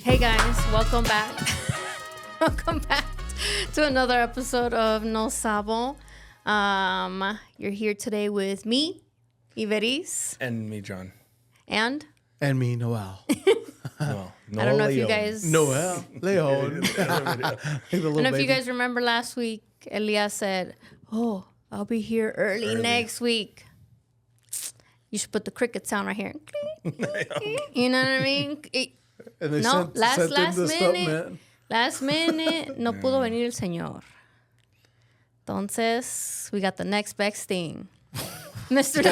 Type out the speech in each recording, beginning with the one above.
Hey guys, welcome back. Welcome back to another episode of No Sabo. You're here today with me, Iveris. And me, John. And me, Noel. No, I don't know if you guys... Noel. Leon. I don't know if you guys remember last week, Elias said, "Oh, I'll be here early next week." You should put the cricket sound right here. You know what I mean? And they No, last in the minute. Last minute, no pudo venir el señor. Entonces, we got the next best thing. Mr.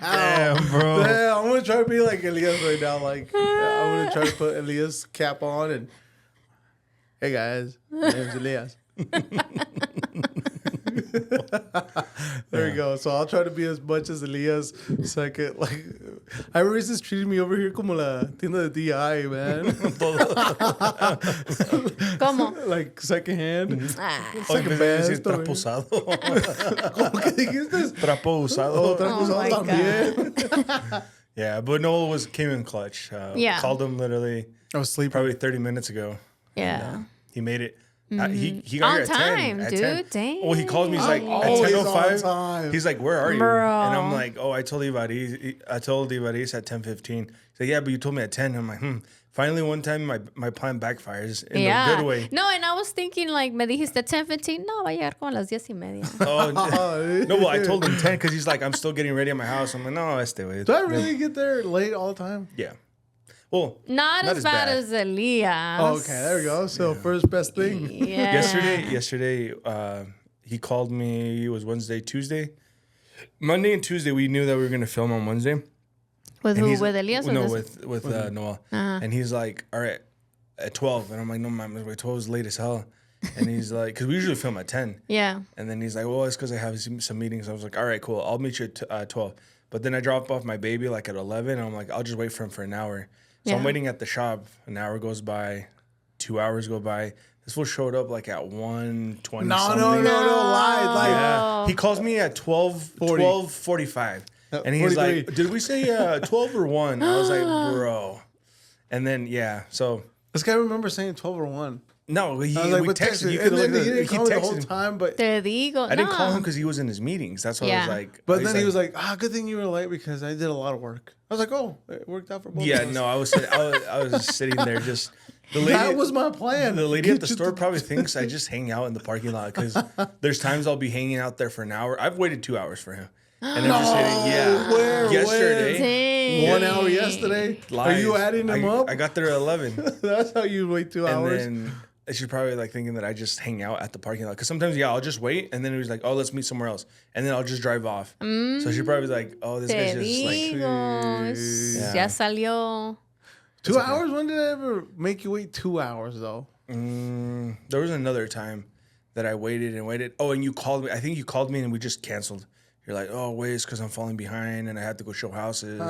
Damn, bro. Yeah, I'm going to try to be like Elias right now. Like, I'm going to try to put Elias' cap on and, hey guys, my name's Elias. There you go. So I'll try to be as much as Elias second. Like, Iris is treating me over here como la tienda de DI, man. ¿Cómo? Like second hand. Hoy me best, decir trapo usado. ¿Cómo que dijiste? Trapo usado. Otra cosa my también. Yeah, but Noel came in clutch. Yeah. Called him literally I was sleeping. probably 30 minutes ago. Yeah. He made it. He got On here at 10. time, At dude. 10. Dang. Well, he called me. He's like, at Always on 10:05. time. He's like, where are you? Bro. And I'm like, oh, I told Ivaris at 10:15. He's like, yeah, but you told me at 10. I'm like, Finally, one time, my plan backfires in a good way. No, and I was thinking, like, me dijiste 10:15. No, va a llegar como a las 10:30. Oh, no, well, I told him 10 because he's like, I'm still getting ready at my house. I'm like, no, stay away. Do I really get there late all the time? Yeah. Well, Not as bad as Elias. Oh, okay, there we go. So first best thing. Yeah. Yesterday, he called me. It was Wednesday, Tuesday, Monday, and Tuesday. We knew that we were gonna film on Wednesday. With And who? he's- With Elias? Or No, this? with Noel. And he's like, all right, at 12. And I'm like, no, man, 12 is late as hell. And he's like, because we usually film at 10. Yeah. And then he's like, well, it's because I have some meetings. I was like, all right, cool. I'll meet you at 12. But then I drop off my baby like at 11. And I'm like, I'll just wait for him for an hour. So I'm Yeah. waiting at the shop. An hour goes by. 2 hours go by. This fool showed up like at 1:20 No, something. lie. Yeah. He calls me at 12:45. And he's 43. like, did we say 12 or 1? I was like, bro. And then, yeah. So, This guy remember saying 12 or 1. no, I was like, we what texted. You and could then look he at didn't he call me the whole texted. time, but Te digo. I didn't no. call him because he was in his meetings. That's why I was Yeah. like. then he was like, good thing you were late because I did a lot of work. I was like, oh, it worked out for both yeah, of us. no, I was just sitting there just. The lady, That was my plan. The lady Get at the you store to- probably thinks I just hang out in the parking lot because there's times I'll be hanging out there for an hour. I've waited 2 hours for him. And I'm just sitting, yeah. Where? Yesterday. Dang. 1 hour yesterday. Are you lies. adding them up? I got there at 11. That's how you wait 2 And hours. then she's probably like thinking that I just hang out at the parking lot. Because sometimes, I'll just wait. And then it was like, oh, let's meet somewhere else. And then I'll just drive off. So she probably like, oh, this Te guy's just like. digo. Ya salió. 2 hours? When did I ever make you wait 2 hours, though? There was another time that I waited and waited. Oh, and you called me. I think you called me and we just canceled. You're like, oh, wait, it's because I'm falling behind and I had to go show houses.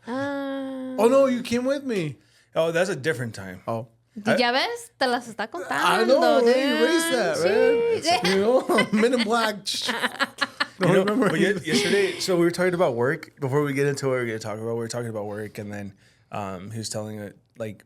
Oh, no, you came with me. Oh, that's a different time. Oh. Ya ves? Te las está contando. I know, dude. they erased that, man. You know, Men in Black. Don't remember. But yesterday, so we were talking about work. Before we get into what we're going to talk about, we were talking about work. And then he was telling it, like,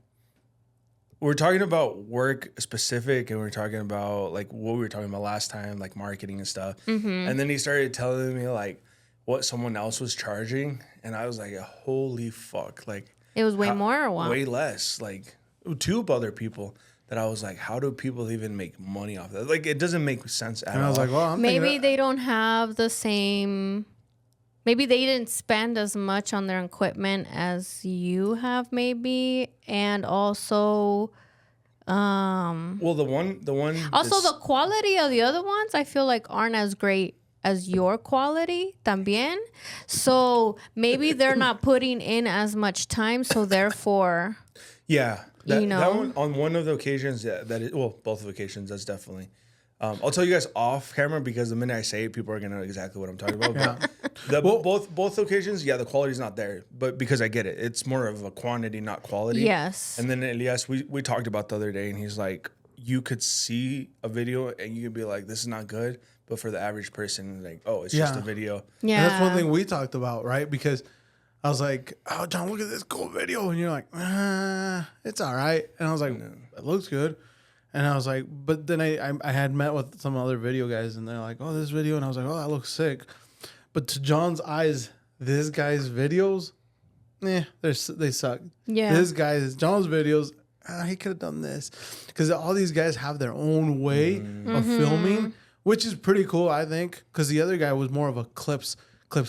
we're talking about work specific and we're talking about, like, what we were talking about last time, like marketing and stuff. And then he started telling me, like, what someone else was charging. And I was like, holy fuck. Like, It was way more or what? way less. Like, two other people that I was like, how do people even make money off that? Like, it doesn't make sense at all. And I was like, well, I'm Maybe thinking they don't have the same. Maybe they didn't spend as much on their equipment as you have, maybe, and also, well, the one. also the quality of the other ones, I feel like aren't as great as your quality, también. So maybe they're not putting in as much time, so therefore, Yeah. That, You know? that one, on one of the occasions, both of the occasions, that's definitely. I'll tell you guys off camera because the minute I say it, people are gonna know exactly what I'm talking about. But both occasions, the quality's not there. But because I get it, it's more of a quantity, not quality. yes. And then Elias, we talked about the other day, and he's like, you could see a video and you could be like, this is not good. But for the average person, like, oh, it's just a video. Yeah. And that's one thing we talked about, right? Because I was like, oh, John, look at this cool video. And you're like, it's all right. And I was like, it looks good. And I was like, but then I had met with some other video guys and they're like, oh, this video. And I was like, oh, that looks sick. But to John's eyes, this guy's videos, they suck. Yeah. This guy's, John's videos, he could have done this. Because all these guys have their own way of filming, which is pretty cool, I think. Because the other guy was more of a clips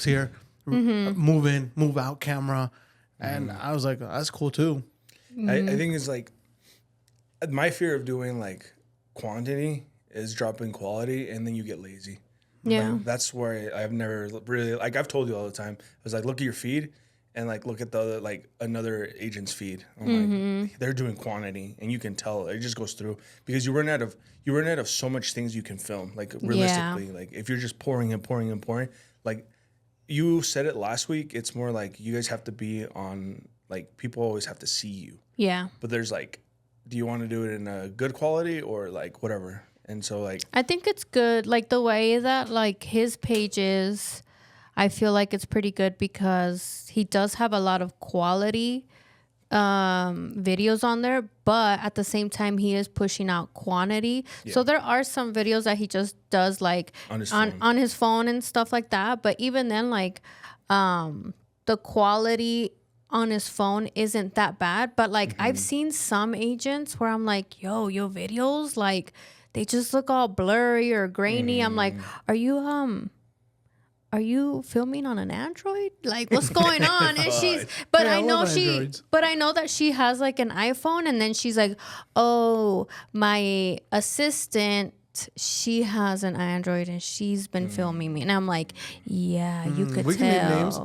here. Move in, move out camera. And I was like, oh, that's cool too. I think it's like my fear of doing like quantity is dropping quality and then you get lazy. Yeah. Like, that's where I've never really, like I've told you all the time, I was like, look at your feed and like look at the other, like another agent's feed. I'm like, they're doing quantity and you can tell it just goes through because you run out of so much things you can film. Like realistically, like if you're just pouring, like you said it last week, it's more like you guys have to be on, like people always have to see you. Yeah. But there's like, do you want to do it in a good quality or like whatever? And so like, I think it's good. Like the way that like his page is, I feel like it's pretty good because he does have a lot of quality videos on there, but at the same time he is pushing out quantity. So there are some videos that he just does like on his phone and stuff like that. But even then, like the quality on his phone isn't that bad. But like I've seen some agents where I'm like, yo, your videos, like they just look all blurry or grainy. I'm like, are you filming on an Android? Like, what's going on? And she's, but Yeah, I know Androids. but I know that she has like an iPhone, and then she's like, oh, my assistant, she has an Android, and she's been filming me, and I'm like, yeah, you could we tell. can name names.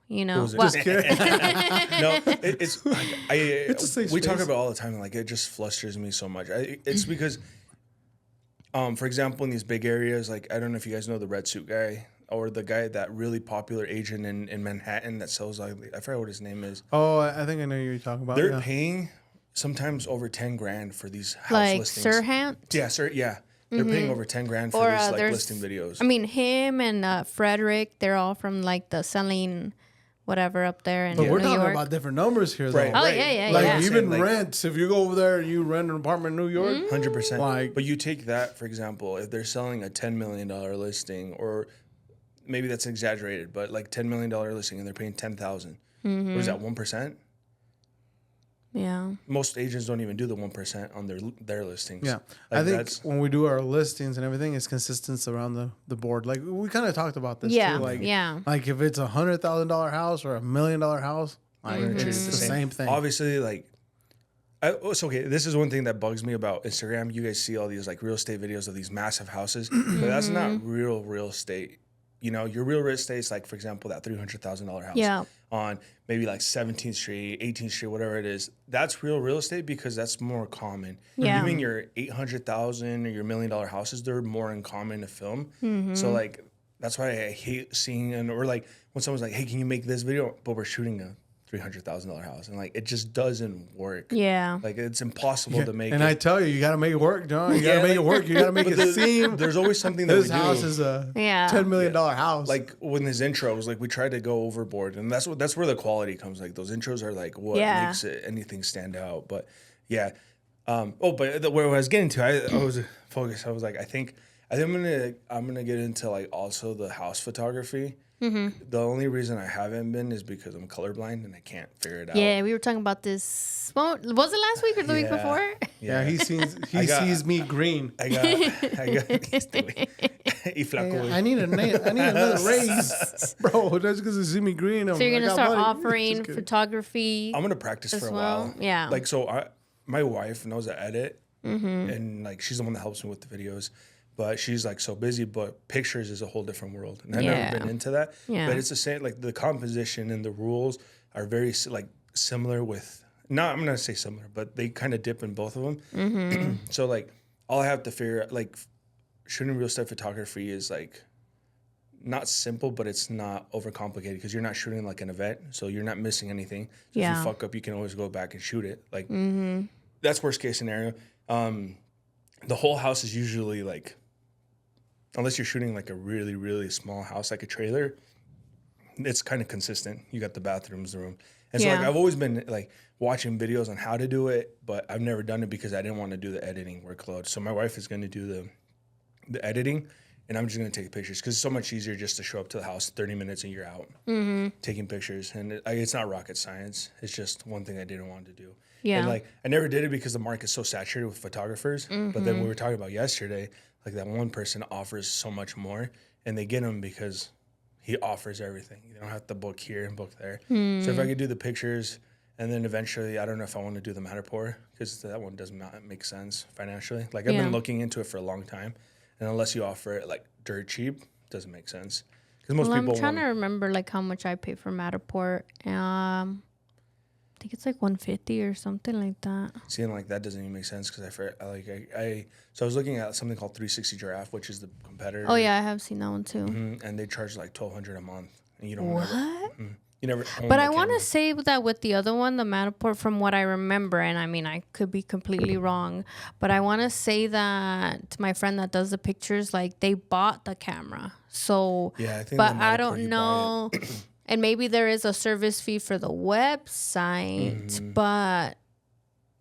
You know, Who's it? well, Just no, it's It's a safe we talk space. about it all the time. Like it just flusters me so much. It's because, for example, in these big areas, like I don't know if you guys know the red suit guy or the guy that really popular agent in Manhattan that sells. I forgot what his name is. Oh, I think I know who you're talking about. They're Yeah. paying sometimes over 10 grand for these house like listings. Sirhan. Yeah, sir. Yeah, they're paying over 10 grand for Or, these like there's- listing videos. I mean, him and Frederick, they're all from like the selling whatever up there in But we're New talking York. about different numbers here, though. Right. Oh, right. yeah. Like Yeah. even Like- rents. If you go over there and you rent an apartment in New York, 100%. Like- but you take that, for example, if they're selling a $10 million listing, or maybe that's exaggerated, but like $10 million listing and they're paying 10,000. What is that, 1%? Yeah. Most agents don't even do the 1% on their listings. yeah. Like I think that's, when we do our listings and everything, it's consistency around the board. Like we kind of talked about this Yeah. too. Like, Yeah. like if it's $100,000 house or $1 million house, like treat it's it the same thing. Obviously, like, it's okay. This is one thing that bugs me about Instagram. You guys see all these like real estate videos of these massive houses, but that's not real estate. You know, your real estate is like, for example, that $300,000 house Yeah. on maybe like 17th Street, 18th Street, whatever it is. That's real estate because that's more common. Yeah. Even your 800,000 or your $1 million houses, they're more in common to film. So like, that's why I hate seeing or like when someone's like, hey, can you make this video? But we're shooting a $300,000 house, and like it just doesn't work. Yeah. Like it's impossible to make. And it. I tell you got to make it work, John. You got Yeah, to make it like- work. You got to make But it seem. There's always something that This we house do. is a Yeah. $10 million house. Like when his intros, like we try to go overboard, and that's where the quality comes. Like those intros are like what Yeah. makes anything stand out. But yeah, where I was getting to, I was focused. I was like, I think I'm gonna get into like also the house photography. The only reason I haven't been is because I'm colorblind and I can't figure it out. Yeah, we were talking about this. Well, was it last week or the week Yeah. before? yeah, he got- sees me green. I got y flaco. I need another raise, bro. That's because he see me green. So you're gonna start offering Just kidding. photography. I'm gonna practice as for a well? while. Yeah. Like so, my wife knows how to edit, and like she's the one that helps me with the videos. But she's like so busy. But pictures is a whole different world, and I've Yeah. never been into that. Yeah. But it's the same. Like the composition and the rules are very like similar with. Not I'm gonna say similar, but they kind of dip in both of them. So like all I have to figure out, like shooting real estate photography is like not simple, but it's not overcomplicated because you're not shooting like an event, so you're not missing anything. So if Yeah. you fuck up, you can always go back and shoot it. Like that's worst case scenario. The whole house is usually like, unless you're shooting like a really really small house, like a trailer, it's kind of consistent. You got the bathrooms, the room. And so like Yeah. I've always been like watching videos on how to do it, but I've never done it because I didn't want to do the editing workload. So my wife is going to do the editing, and I'm just going to take pictures because it's so much easier just to show up to the house 30 minutes and you're out taking pictures. And it's not rocket science. It's just one thing I didn't want to do. Yeah. And like I never did it because the market's so saturated with photographers. But then we were talking about yesterday, like that one person offers so much more, and they get him because he offers everything. You don't have to book here and book there. So if I could do the pictures, and then eventually, I don't know if I want to do the Matterport because that one does not make sense financially. Like I've been looking into it for a long time, and unless you offer it like dirt cheap, it doesn't make sense. Because most Well, people I'm trying to remember like how much I pay for Matterport. I think it's like 150 or something like that. seeing like that doesn't even make sense because so I was looking at something called 360 Giraffe, which is the competitor. Oh yeah, I have seen that one too. And they charge like $1,200 a month, and you don't What? you never. Own But the I want camera. to say that with the other one, the Matterport, from what I remember, and I mean, I could be completely wrong, but I want to say that my friend that does the pictures, like they bought the camera. So, Yeah, I think. but the I Matterport, don't you buy know. And maybe there is a service fee for the website, but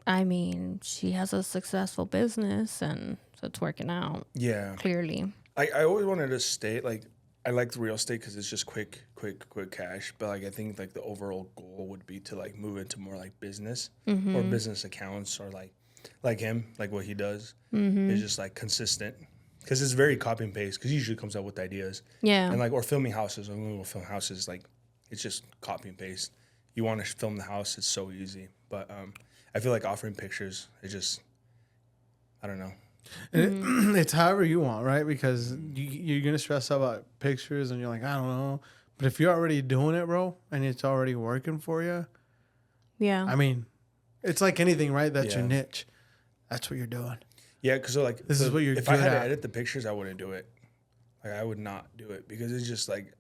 I mean, she has a successful business and so it's working out it. Yeah, clearly. I always wanted to stay like I like the real estate because it's just quick cash. But like I think like the overall goal would be to like move into more like business or business accounts or like him, like what he does is just like consistent because it's very copy and paste because he usually comes up with ideas Yeah. and like or filming houses when we will film houses like it's just copy and paste. You want to film the house, it's so easy. But I feel like offering pictures, it just I don't know. And it's however you want, right? Because you're gonna stress out about pictures, and you're like, I don't know. But if you're already doing it, bro, and it's already working for you, Yeah. I mean, it's like anything, right? That's your Yeah. niche. That's what you're doing. Yeah, because so like This is what you're if I good had to at. edit the pictures, I wouldn't do it. Like I would not do it because it's just like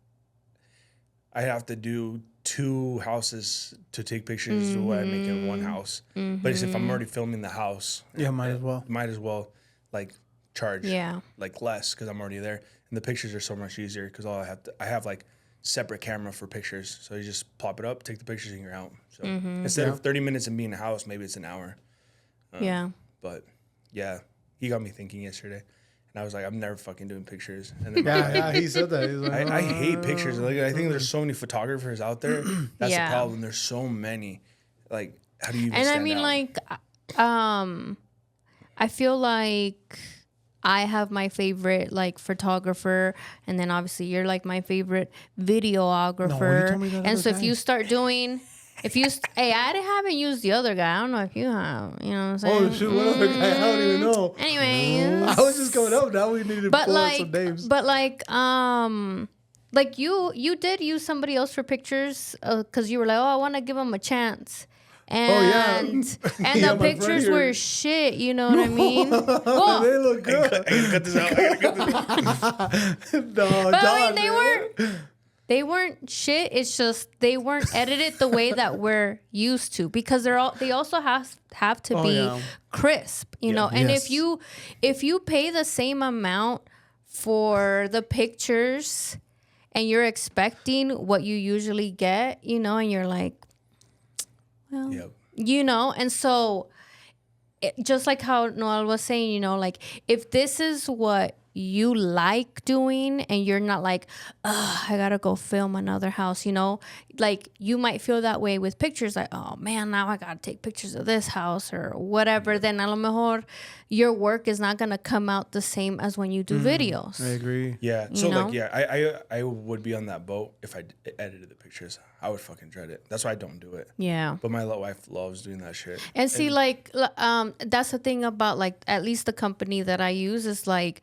I have to do 2 houses to take pictures to what I make in one house. But it's if I'm already filming the house, Yeah, might as well. might as well like charge Yeah. like less because I'm already there. And the pictures are so much easier because I have like separate camera for pictures, so you just pop it up, take the pictures, and you're out. So instead of 30 minutes and being in a house, maybe it's an hour. Yeah. But yeah, he got me thinking yesterday, and I was like, I'm never fucking doing pictures. And then Yeah, he said that. He's like, I hate pictures. Like I think there's so many photographers out there. That's Yeah. the problem. There's so many. Like how do you? Even And I stand mean, out? like, I feel like I have my favorite like photographer, and then obviously you're like my favorite videographer. told me that And so other if you time. start doing, hey, haven't used the other guy. I don't know if you have. You know what I'm saying? oh shoot, what other guy? I don't even know. Anyways, I was just going up. Now we need to but pull out like, some names. like you did use somebody else for pictures because you were like, oh, I want to give him a chance. yeah. And and Yeah, the my friend pictures here- were shit, you know what I mean? Well, They look good. I gotta cut this out. I gotta cut this out. No, but I John, mean, they weren't shit. It's just they weren't edited the way that we're used to because they also have to be yeah. crisp, you know. And Yes. if you pay the same amount for the pictures and you're expecting what you usually get, you know, and you're like, well, Yep. you know, and so just like how Noel was saying, you know, like if this is what you like doing and you're not like, I gotta go film another house, you know, like you might feel that way with pictures, like, oh man, now I gotta take pictures of this house or whatever. Then a lo mejor your work is not gonna come out the same as when you do videos. I agree. Yeah. So know? like yeah, I would be on that boat if I edited the pictures. I would fucking dread it. That's why I don't do it. Yeah. But my wife loves doing that shit. And see, like, that's the thing about, like, at least the company that I use is, like,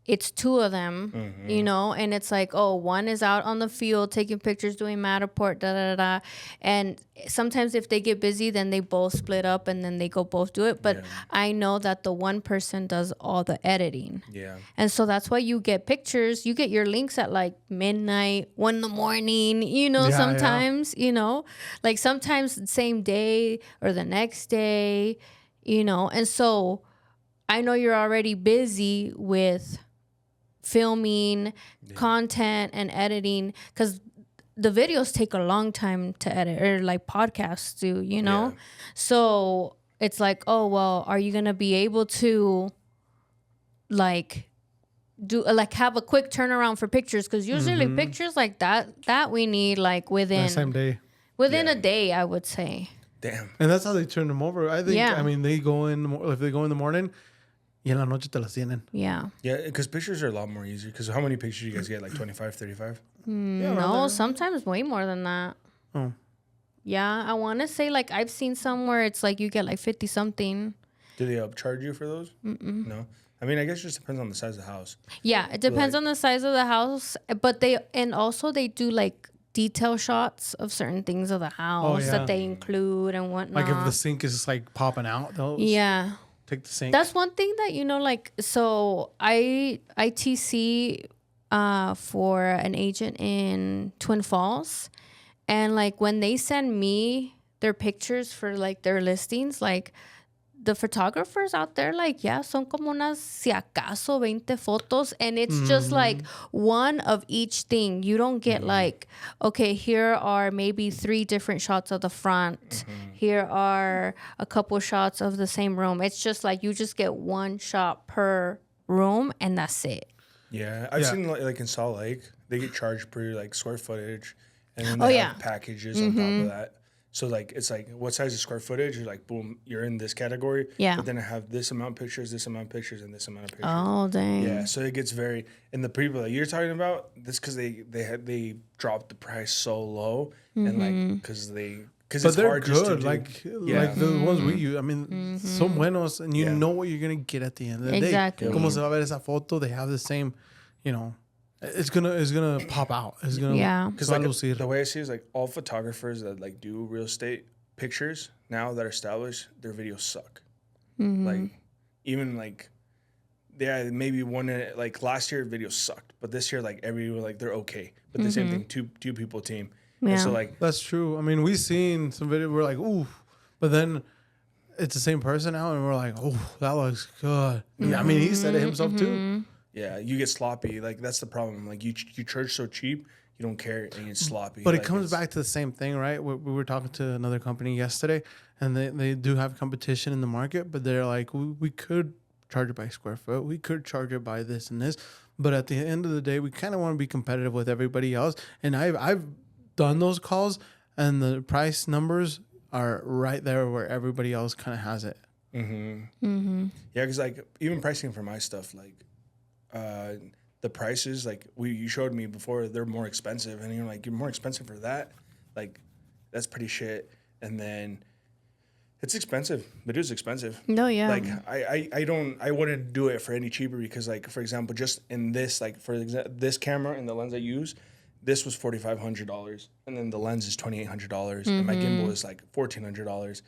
it's 2 of them, you know, and it's like, oh, one is out on the field taking pictures, doing Matterport, da-da-da-da. And sometimes if they get busy, then they both split up and then they go both do it. But I know that the one person does all the editing. Yeah. And so that's why you get pictures. You get your links at like midnight, 1 a.m, you know, Yeah, sometimes, you know, like sometimes the same day or the next day, you know. And so I know you're already busy with filming content and editing because the videos take a long time to edit, or like podcasts do, you know? Yeah. So it's like, oh, well, are you going to be able to like do like have a quick turnaround for pictures? Because usually pictures like that we need like within That same day. a day, I would say. Damn. And that's how they turn them over. I think, Yeah. I mean, they go in, if they go in the morning, y en la noche te las tienen. Yeah. Yeah, because pictures are a lot more easier. Because how many pictures you guys get? Like 25, 35? No, sometimes way more than that. Oh. Yeah, I want to say like I've seen somewhere it's like you get like 50 something. Do they upcharge you for those? No. I mean, I guess it just depends on the size of the house. Yeah, it depends on the size of the house, but they do like detail shots of certain things of the house yeah. that they include and whatnot. Like if the sink is like popping out, they'll yeah. take the sink. That's one thing that, you know, like, so I TC for an agent in Twin Falls. And like when they send me their pictures for like their listings, like the photographers out there, like, yeah, son como unas si acaso 20 fotos. And it's just like one of each thing. You don't get like, okay, here are maybe 3 different shots of the front. Here are a couple shots of the same room. It's just like you just get one shot per room and that's it. Yeah, I've seen like in Salt Lake, they get charged per like square footage, and then Oh, they yeah. have packages on top of that. So like it's like what size of square footage? You're like, boom, you're in this category. Yeah. But then I have this amount of pictures, this amount of pictures, and this amount of pictures. Oh, dang. Yeah, so it gets very. And the people that you're talking about, this because they dropped the price so low, and like because but it's they're hard just to good. do. Like the ones we use. I mean, son buenos, and you know what you're gonna get at the end of the Exactly. day. Como se va a ver esa foto? They have the same, you know. It's gonna pop out. It's gonna Because va a like lucir. the way I see it is like all photographers that like do real estate pictures now that are established, their videos suck. Like even like maybe one like last year videos sucked, but this year like like they're okay. But the same thing, two people team. Yeah. And so like That's true. I mean, we seen some video. We're like, ooh, but then it's the same person now, and we're like, oh, that looks good. I mean, he said it himself too. yeah, you get sloppy. Like that's the problem. Like you charge so cheap, you don't care and it's sloppy. But like, it comes back to the same thing, right? We were talking to another company yesterday, and they do have competition in the market, but they're like, we could charge it by square foot. We could charge it by this and this. But at the end of the day, we kind of want to be competitive with everybody else. And I've done those calls, and the price numbers are right there where everybody else kind of has it. Yeah, because like even pricing for my stuff, like the prices, like you showed me before, they're more expensive, and you're like, you're more expensive for that, like that's pretty shit. And then it's expensive. Video's expensive. No, yeah. Like I wouldn't do it for any cheaper because like for example, just in this like this camera and the lens I use, this was $4,500, and then the lens is $2,800, and my gimbal is like $1,400.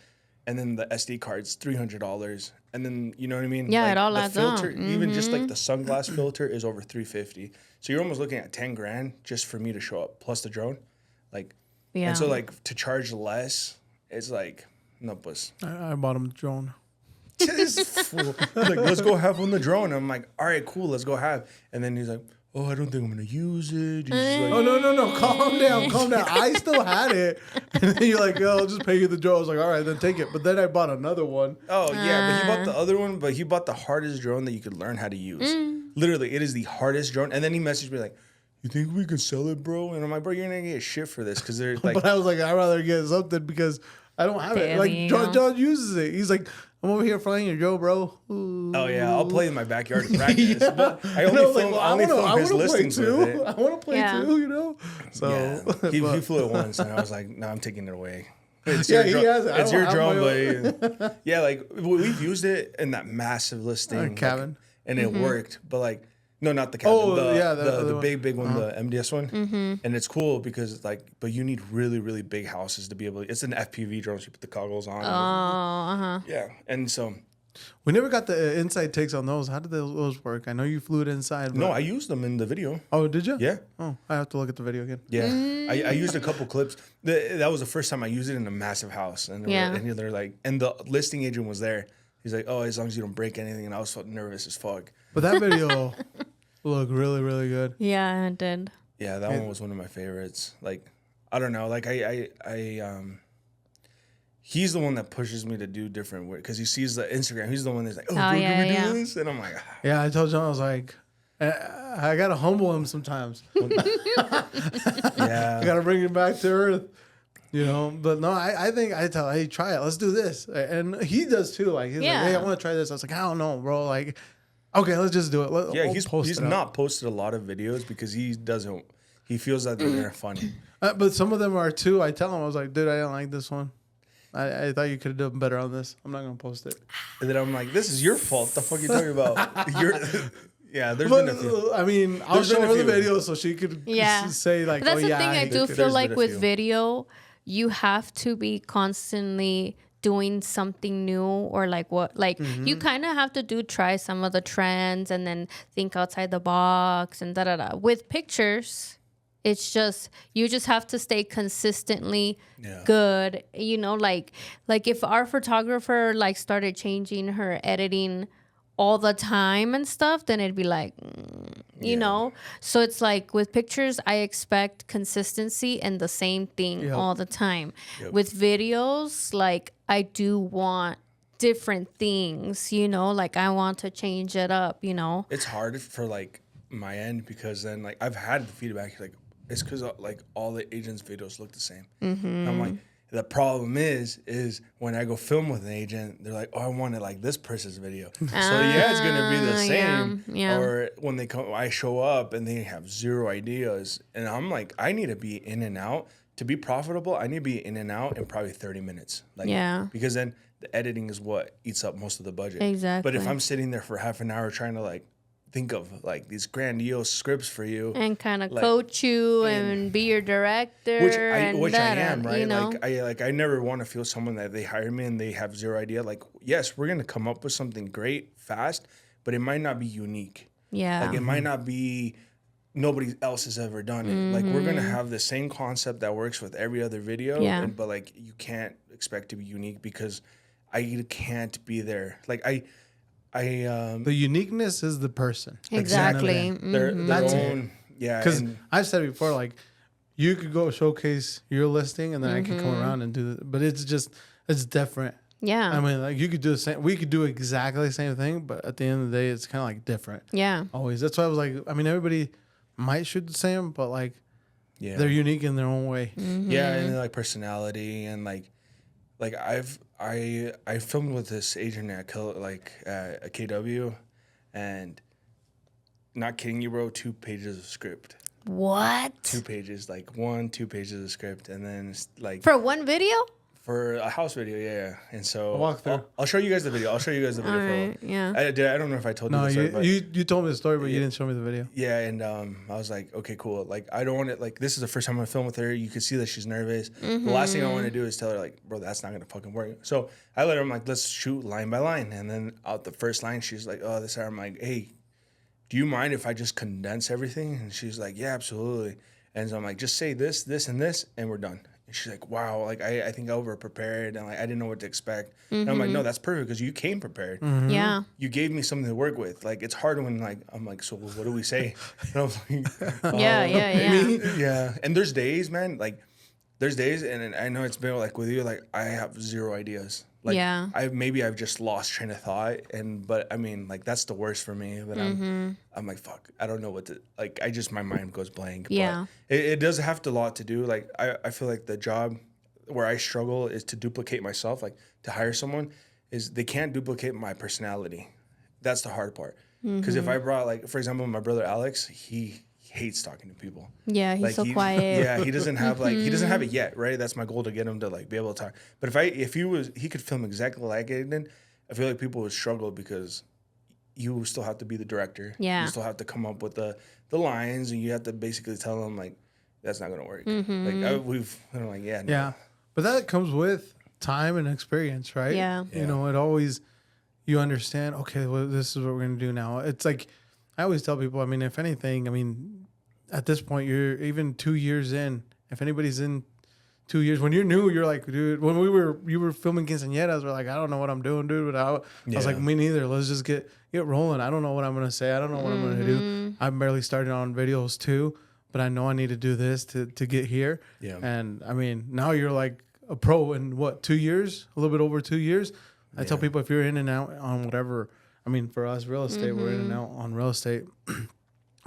And then the SD card's $300, and then you know what I mean. Yeah, like, it all the adds filter, up. even just like the sunglass filter is over $350. So you're almost looking at $10,000 just for me to show up, plus the drone, like. Yeah. And so like to charge less, it's like no pues. I bought him a drone. This fool. Like let's go have on the drone. I'm like, all right, cool, let's go have. And then he's like, oh, I don't think I'm gonna use it. He's like, Oh no! Calm down. I still had it, and then you're like, "Oh, I'll just pay you the drone." I was like, "All right, then take it." But then I bought another one. oh yeah, but he bought the other one, but he bought the hardest drone that you could learn how to use. Literally, it is the hardest drone. And then he messaged me like, you think we could sell it, bro? And I'm like, bro, you're gonna get shit for this because they're like, But I was like, I'd rather get something because I don't have it. There Like you John, go. John uses it. He's like, I'm over here flying your Joe, bro. Ooh. oh yeah, I'll play in my backyard to practice. Yeah. But I And only was film, well, I only film his wanna play listings with too. it. I want to play Yeah. too, you know. So Yeah, he but- flew it once, and I was like, no, I'm taking it away. It's Yeah, your he has it. I It's don't your have drone, my but yeah, like we've used it in that massive listing like, cabin. and it worked. But like, no, not the cabin. Oh, the, yeah, the other the one. big one, the MDS one, and it's cool because like, but you need really really big houses to be able. It's an FPV drone, so you put the goggles on. Yeah, and so We never got the inside takes on those. How did those work? I know you flew it inside. But... no, I used them in the video. Oh, did you? Yeah. Oh, I have to look at the video again. Yeah, I used a couple clips. That was the first time I used it in a massive house, and Yeah. and they're like, and the listing agent was there. He's like, oh, as long as you don't break anything, and I was so nervous as fuck. But that video looked really, really good. Yeah, it did. Yeah, that one was one of my favorites. Like I don't know. Like he's the one that pushes me to do different work because he sees the Instagram. He's the one that's like, oh, can we do this? And I'm like, yeah, I told John, I was like, I got to humble him sometimes. yeah. I got to bring him back to earth, you know? But no, I think I tell him, hey, try it. Let's do this. And he does too. Like, he's like, hey, I want to try this. I was like, I don't know, bro. Like, okay, let's just do it. We'll he's not posted a lot of videos because he feels that they're funny. But some of them are too. I tell him, I was like, dude, I didn't like this one. I thought you could have done better on this. I'm not going to post it. And then I'm like, this is your fault. The fuck are you talking about? There's been a few. I mean, I'll show her the video so she could say like, but that's the thing I do feel like with few. video, you have to be constantly doing something new or like what, like you kind of have to try some of the trends and then think outside the box and da-da-da. With pictures, it's just, you just have to stay consistently good. You know, like if our photographer like started changing her editing all the time and stuff, then it'd be like, you know? So it's like with pictures, I expect consistency and the same thing all the time. With videos, like I do want different things, you know? Like I want to change it up, you know? It's hard for like my end because then like I've had the feedback like, it's because like all the agents' videos look the same. And I'm like, the problem is when I go film with an agent, they're like, oh, I wanted like this person's video. So it's gonna be the same. Yeah. Or when they come, I show up and they have zero ideas, and I'm like, I need to be in and out to be profitable. I need to be in and out in probably 30 minutes. Like, because then the editing is what eats up most of the budget. Exactly. But if I'm sitting there for half an hour trying to like think of like these grandiose scripts for you and kind of like, coach you and be your director, which I am, right? You know? I never want to feel someone that they hire me and they have zero idea. Like, yes, we're gonna come up with something great fast, but it might not be unique. Yeah, like it might not be. Nobody else has ever done it. Like we're gonna have the same concept that works with every other video, but like you can't expect to be unique because I can't be there. Like the uniqueness is the person. Exactly. Their own, because I've said it before, like you could go showcase your listing and then I could come around and do it, but it's different. Yeah. I mean, like you could do the same, we could do exactly the same thing, but at the end of the day, it's kind of like different. Yeah. Always. That's why I was like, I mean, everybody might shoot the same, but like they're unique in their own way. Yeah, and like personality and like I filmed with this agent at KW, and not kidding you, bro, 2 pages of script. What? 2 pages, like 2 pages of script, and then it's like for one video. For a house video, yeah. And so walkthrough. I'll show you guys the video. I don't know if I told you the story. No, you told me the story, but you didn't show me the video. Yeah, and I was like, okay, cool. Like, I don't want to, like, this is the first time I'm film with her. You can see that she's nervous. The last thing I want to do is tell her, like, bro, that's not going to fucking work. So I let her, I'm like, let's shoot line by line. And then out the first line, she's like, oh, this. I'm like, hey, do you mind if I just condense everything? And she's like, yeah, absolutely. And so I'm like, just say this, this, and this, and we're done. And she's like, wow, like I think I over prepared and like I didn't know what to expect. And I'm like, no, that's perfect because you came prepared. Yeah. You gave me something to work with. Like it's hard when like I'm like, so what do we say? And I was like, yeah. And there's days, man, like there's days, and I know it's been like with you, like I have zero ideas. Like I've just lost train of thought, but I mean, like that's the worst for me. That I'm like, fuck, I don't know what to like. My mind goes blank. Yeah, but it does have a lot to do. Like I feel like the job where I struggle is to duplicate myself. Like to hire someone is they can't duplicate my personality. That's the hard part. Because if I brought like, for example, my brother Alex, he hates talking to people. Yeah, he's like, so quiet. Yeah, he doesn't have he doesn't have it yet, right? That's my goal, to get him to like be able to talk. But if he could film exactly like Aiden, I feel like people would struggle because you still have to be the director. Yeah. You still have to come up with the lines, and you have to basically tell them like that's not gonna work. Like I'm like, yeah. No. Yeah. But that comes with time and experience, right? Yeah. You know, it always, you understand, okay, well, this is what we're going to do now. It's like, I always tell people, I mean, if anything, I mean, at this point, you're even 2 years in. If anybody's in 2 years, when you're new, you're like, dude, when you were filming Quinceañeras, we're like, I don't know what I'm doing, dude. But I was like, me neither. Let's just get rolling. I don't know what I'm going to say. I don't know what I'm going to do. I'm barely starting on videos too. but I know I need to do this to get here. Yeah. And I mean, now you're like a pro in what, 2 years? A little bit over 2 years. I tell people if you're in and out on whatever, I mean, for us, real estate, we're in and out on real estate.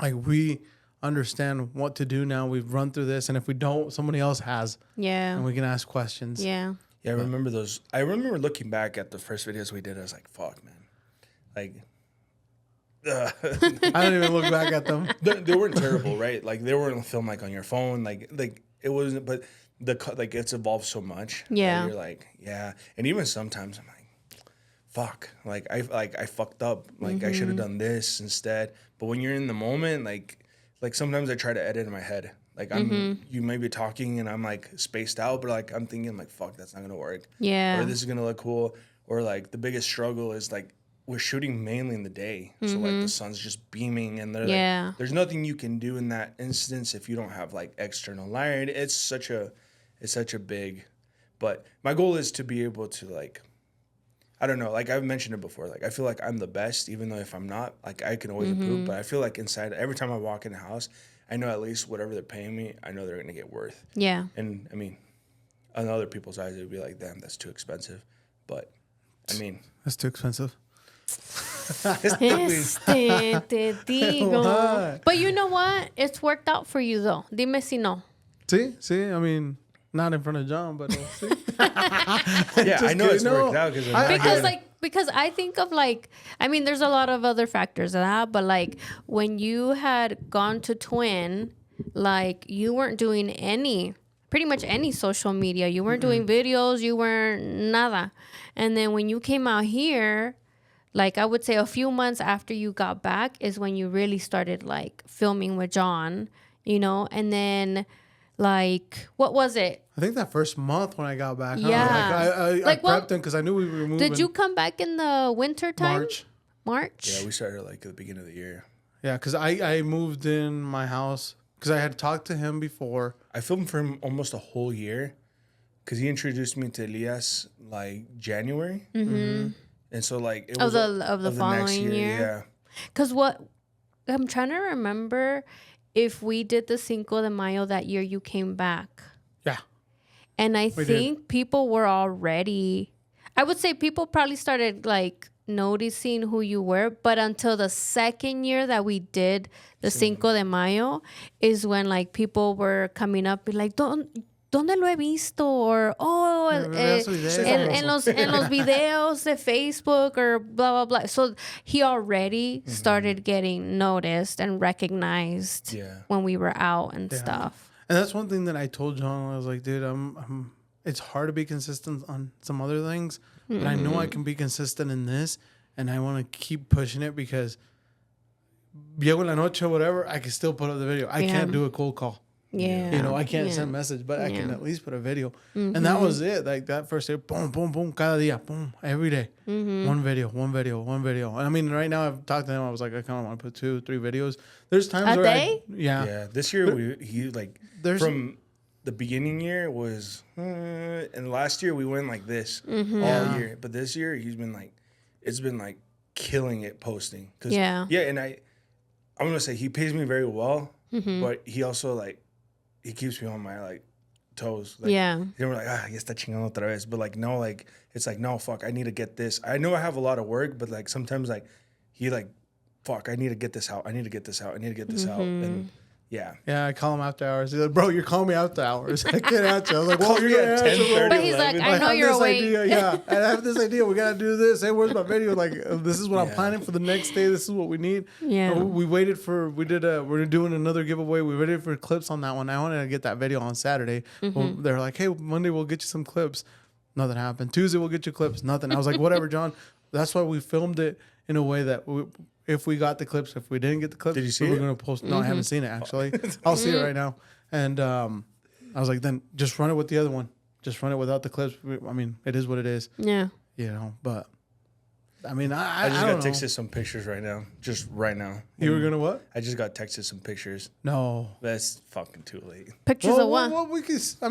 Like we understand what to do now. We've run through this. And if we don't, somebody else has. Yeah. And we can ask questions. Yeah. Yeah, I remember those. I remember looking back at the first videos we did. I was like, fuck, man. Like, I don't even look back at them. they weren't terrible, right? Like they weren't filmed like on your phone. Like it wasn't, but like it's evolved so much. Yeah. You're like, yeah. And even sometimes I'm like, fuck. Like I fucked up. Like I should have done this instead. But when you're in the moment, like sometimes I try to edit in my head. Like you may be talking and I'm like spaced out, but like I'm thinking like, fuck, that's not gonna work. Yeah. Or this is gonna look cool. Or like the biggest struggle is like we're shooting mainly in the day, so like the sun's just beaming, and they're like, there's nothing you can do in that instance if you don't have like external light. It's such a big. But my goal is to be able to like, I don't know, like I've mentioned it before. Like I feel like I'm the best, even though if I'm not, like I can always improve. But I feel like inside every time I walk in the house, I know at least whatever they're paying me, I know they're gonna get worth. Yeah. And I mean, on other people's eyes, it'd be like, damn, that's too expensive. But I mean, That's too expensive. Te digo. What? But you know what? It's worked out for you though. Dime si no. See, I mean, not in front of John, but see. yeah, I know kidding. it's worked out Because I think of like, I mean, there's a lot of other factors of that, but like when you had gone to Twin, like you weren't doing pretty much any social media. You weren't doing videos. You weren't nada. And then when you came out here, like I would say a few months after you got back is when you really started like filming with John, you know, and then like, what was it? I think that first month when I got back, Yeah. I prepped him because I knew we were moving. Did you come back in the winter time? March? Yeah, we started like at the beginning of the year. Yeah, because I moved in my house because I had talked to him before. I filmed for him almost a whole year because he introduced me to Elias like January. Mm-hmm. And so like it was of the following next year. year. Because what I'm trying to remember if we did the Cinco de Mayo that year you came back. Yeah. And I think people were already, I would say people probably started like noticing who you were, but until the second year that we did the Cinco de Mayo is when like people were coming up and like, ¿Dónde lo he visto? Or, en los videos de Facebook or blah, blah, blah. So he already started getting noticed and recognized when we were out and stuff. And that's one thing that I told John. I was like, dude, it's hard to be consistent on some other things, but I know I can be consistent in this, and I want to keep pushing it because Llego en la noche or whatever, I can still put up the video. I can't do a cold call. Yeah. You know, I can't send message, but I can at least put a video. And that was it. Like that first day, boom, boom, boom, cada día, boom, every day. One video. And I mean, right now I've talked to him. I was like, I kind of want to put 2-3 videos. There's times a day? Yeah. This year he like from the beginning year was, and last year we went like this all year. But this year he's been like, it's been like killing it posting. And I'm gonna say he pays me very well, but he also like. He keeps me on my like toes. Like, Then we're like, ya está chingando otra vez. But like, no, like, it's like, no, fuck, I need to get this. I know I have a lot of work, but like sometimes like he like, fuck, I need to get this out. I need to get this out. And yeah. Yeah, I call him after hours. He's like, bro, you're calling me after hours. I can't answer. I was like, well, you're at 10:30. But he's like, I know you're awake. I have this idea. We got to do this. Hey, where's my video? Like, this is what I'm planning for the next day. This is what we need. Yeah. We're doing another giveaway. We waited for clips on that one. I wanted to get that video on Saturday. Well, they're like, hey, Monday we'll get you some clips. Nothing happened. Tuesday we'll get you clips. Nothing. I was like, whatever, John. That's why we filmed it in a way that if we got the clips, if we didn't get the clips, did you see we were going to post. No, I haven't seen it actually. I'll see it right now. And I was like, then just run it with the other one. Just run it without the clips. I mean, it is what it is. Yeah. You know, but I mean, I just got texted some pictures right now. Just right now. You were gonna what? I just got texted some pictures. No. That's fucking too late. Pictures of what? Well, we can still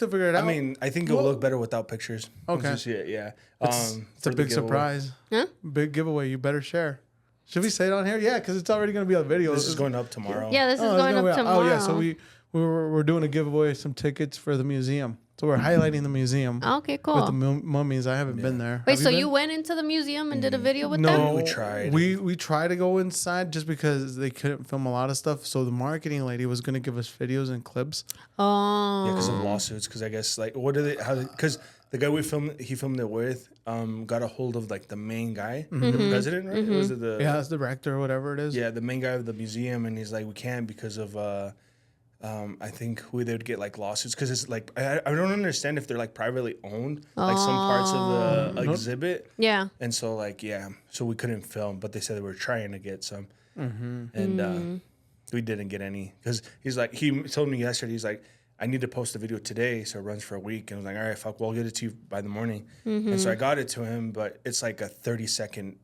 figure it out. I mean, I think it'll look better without pictures. Okay. Once you see it, yeah. It's a big surprise. Huh? Big giveaway. You better share. Should we say it on here? Yeah, because it's already going to be on video. This is going up tomorrow. Yeah, this is it's going gonna up be- tomorrow. Oh yeah, so we're doing a giveaway, some tickets for the museum. So we're highlighting the museum Okay, cool. with the mummies. I haven't been there. Wait, Have so been? you went into the museum and did a video with No, them? We tried. We tried to go inside just because they couldn't film a lot of stuff. So the marketing lady was going to give us videos and clips. Oh. Yeah, because of lawsuits. Because I guess like what are they? How? Because the guy he filmed it with, got a hold of like the main guy, the president, right? Was it the? Yeah, it's the director or whatever it is. Yeah, the main guy of the museum, and he's like, we can't because of I think they would get like lawsuits because it's like I don't understand if they're like privately owned, like some parts of the exhibit, Yeah. and so like so we couldn't film, but they said they were trying to get some, and we didn't get any because he told me yesterday he's like, I need to post a video today, so it runs for a week, and I was like, all right, fuck, well, I'll get it to you by the morning, and so I got it to him, but it's like a 30-second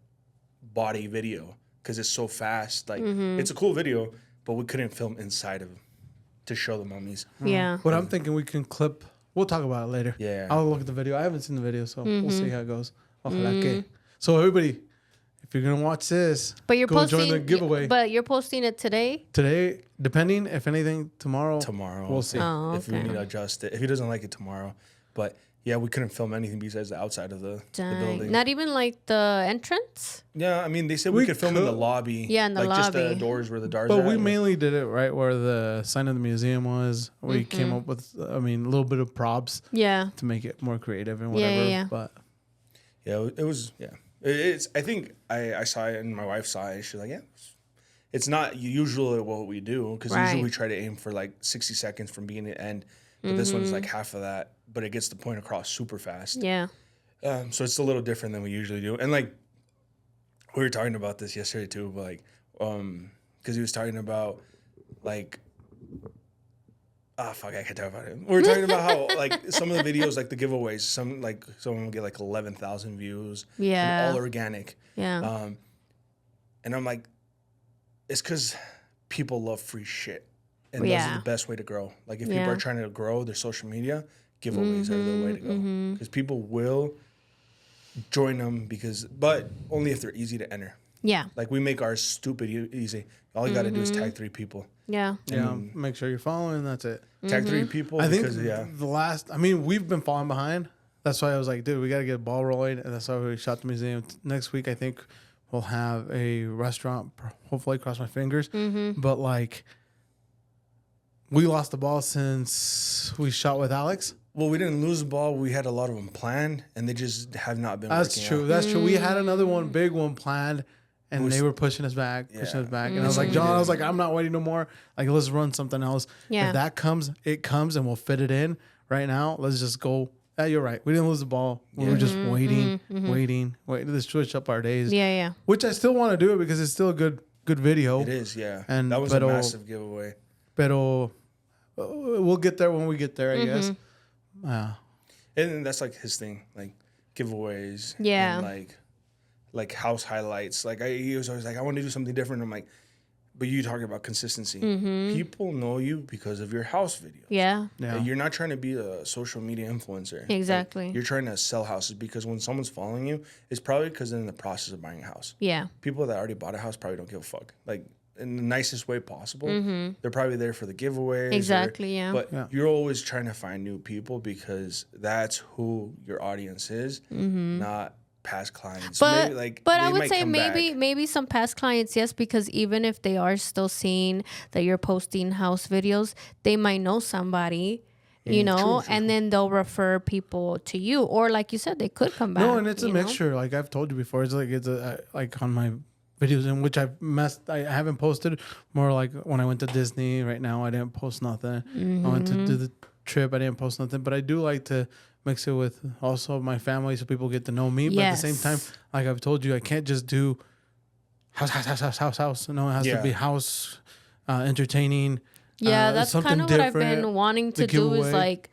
body video because it's so fast, like it's a cool video, but we couldn't film inside of to show the mummies. Yeah. But I'm thinking we can clip. We'll talk about it later. Yeah. I'll look at the video. I haven't seen the video, so we'll see how it goes. Ojalá que. So everybody, if you're gonna watch this, But you're go posting join the giveaway But you're posting it today? today. Depending, if anything, tomorrow. Tomorrow. We'll see. Oh, if we okay. need to adjust it. If he doesn't like it tomorrow. But yeah, we couldn't film anything besides the outside of the building. Not even like the entrance? Yeah, I mean, they said we We could film in the could. lobby. Yeah, in the like just the lobby. doors where the doors But are. we at. mainly did it right where the sign of the museum was. We came up with, a little bit of props Yeah. to make it more creative and Yeah, whatever. yeah. But Yeah, it was. Yeah, it's. I think I saw it and my wife saw it. She's like, yeah, it's not usually what we do because Right. usually we try to aim for like 60 seconds from beginning to end. But this one's like half of that, but it gets the point across super fast. Yeah. So it's a little different than we usually do. And like we were talking about this yesterday too, but like because he was talking about like fuck, I can't talk about it. We were talking about how like some of the videos, like the giveaways, some will get like 11,000 views. Yeah. And all organic. Yeah. And I'm like, it's because people love free shit. And those Yeah. are the best way to grow. Like if Yeah. people are trying to grow their social media, giveaways are the way to go. Because people will join them but only if they're easy to enter. Yeah. Like we make ours stupid easy. All you got to do is tag 3 people. Yeah. yeah, make sure you're following. That's it. Tag 3 people. I think because, the last. I mean, we've been falling behind. That's why I was like, dude, we got to get a ball rolling, and that's why we shot the museum. Next week, I think we'll have a restaurant. Hopefully, cross my fingers. But like, we lost the ball since we shot with Alex. Well, we didn't lose the ball. We had a lot of them planned, and they just have not been That's working true. out. That's true. We had another one, big one planned, and they were pushing us back. And I was like, John, I was like, I'm not waiting no more. Like, let's run something else. Yeah. If that comes, it comes, and we'll fit it in. Right now, let's just go. Yeah, you're right. We didn't lose the ball. We were just waiting to switch up our days. Yeah. Yeah. Which I still want to do it because it's still a good video. It is, yeah. And- that was but a it'll- massive giveaway. Pero we'll get there when we get there, I guess. And that's like his thing, like giveaways. Yeah. And like house highlights. Like he was always like, I want to do something different. I'm like, but you talking about consistency. People know you because of your house videos. Yeah. Yeah. You're not trying to be a social media influencer. Like, Exactly. you're trying to sell houses because when someone's following you, it's probably because they're in the process of buying a house. Yeah. People that already bought a house probably don't give a fuck. Like in the nicest way possible. They're probably there for the giveaways. Exactly, yeah. But Yeah. you're always trying to find new people because that's who your audience is, not past clients. But Maybe, but they I would might say come back. maybe some past clients, yes, because even if they are still seeing that you're posting house videos, they might know somebody, you know, and then they'll refer people to you, or like you said, they could come back. No, and it's a you know? mixture. Like I've told you before, it's like on my videos in which I haven't posted more like when I went to Disney. Right now, I didn't post nothing. I went to do the trip. I didn't post nothing, but I do like to mix it with also my family so people get to know me. But at the same time, like I've told you, I can't just do house. No, it has to be house entertaining. Yeah, that's something kind of what I've different, been wanting the to do is giveaway. like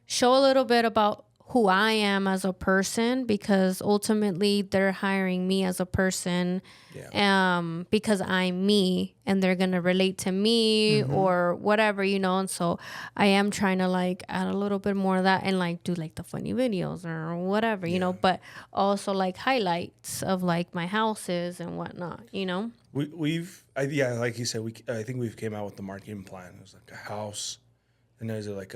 show a little bit about who I am as a person, because ultimately they're hiring me as a person, because I'm me and they're gonna relate to me or whatever, and so I am trying to like add a little bit more of that and like do like the funny videos or whatever, but also like highlights of like my houses and whatnot, We've like you said, I think we've came out with the marketing plan. It was like a house, and there's like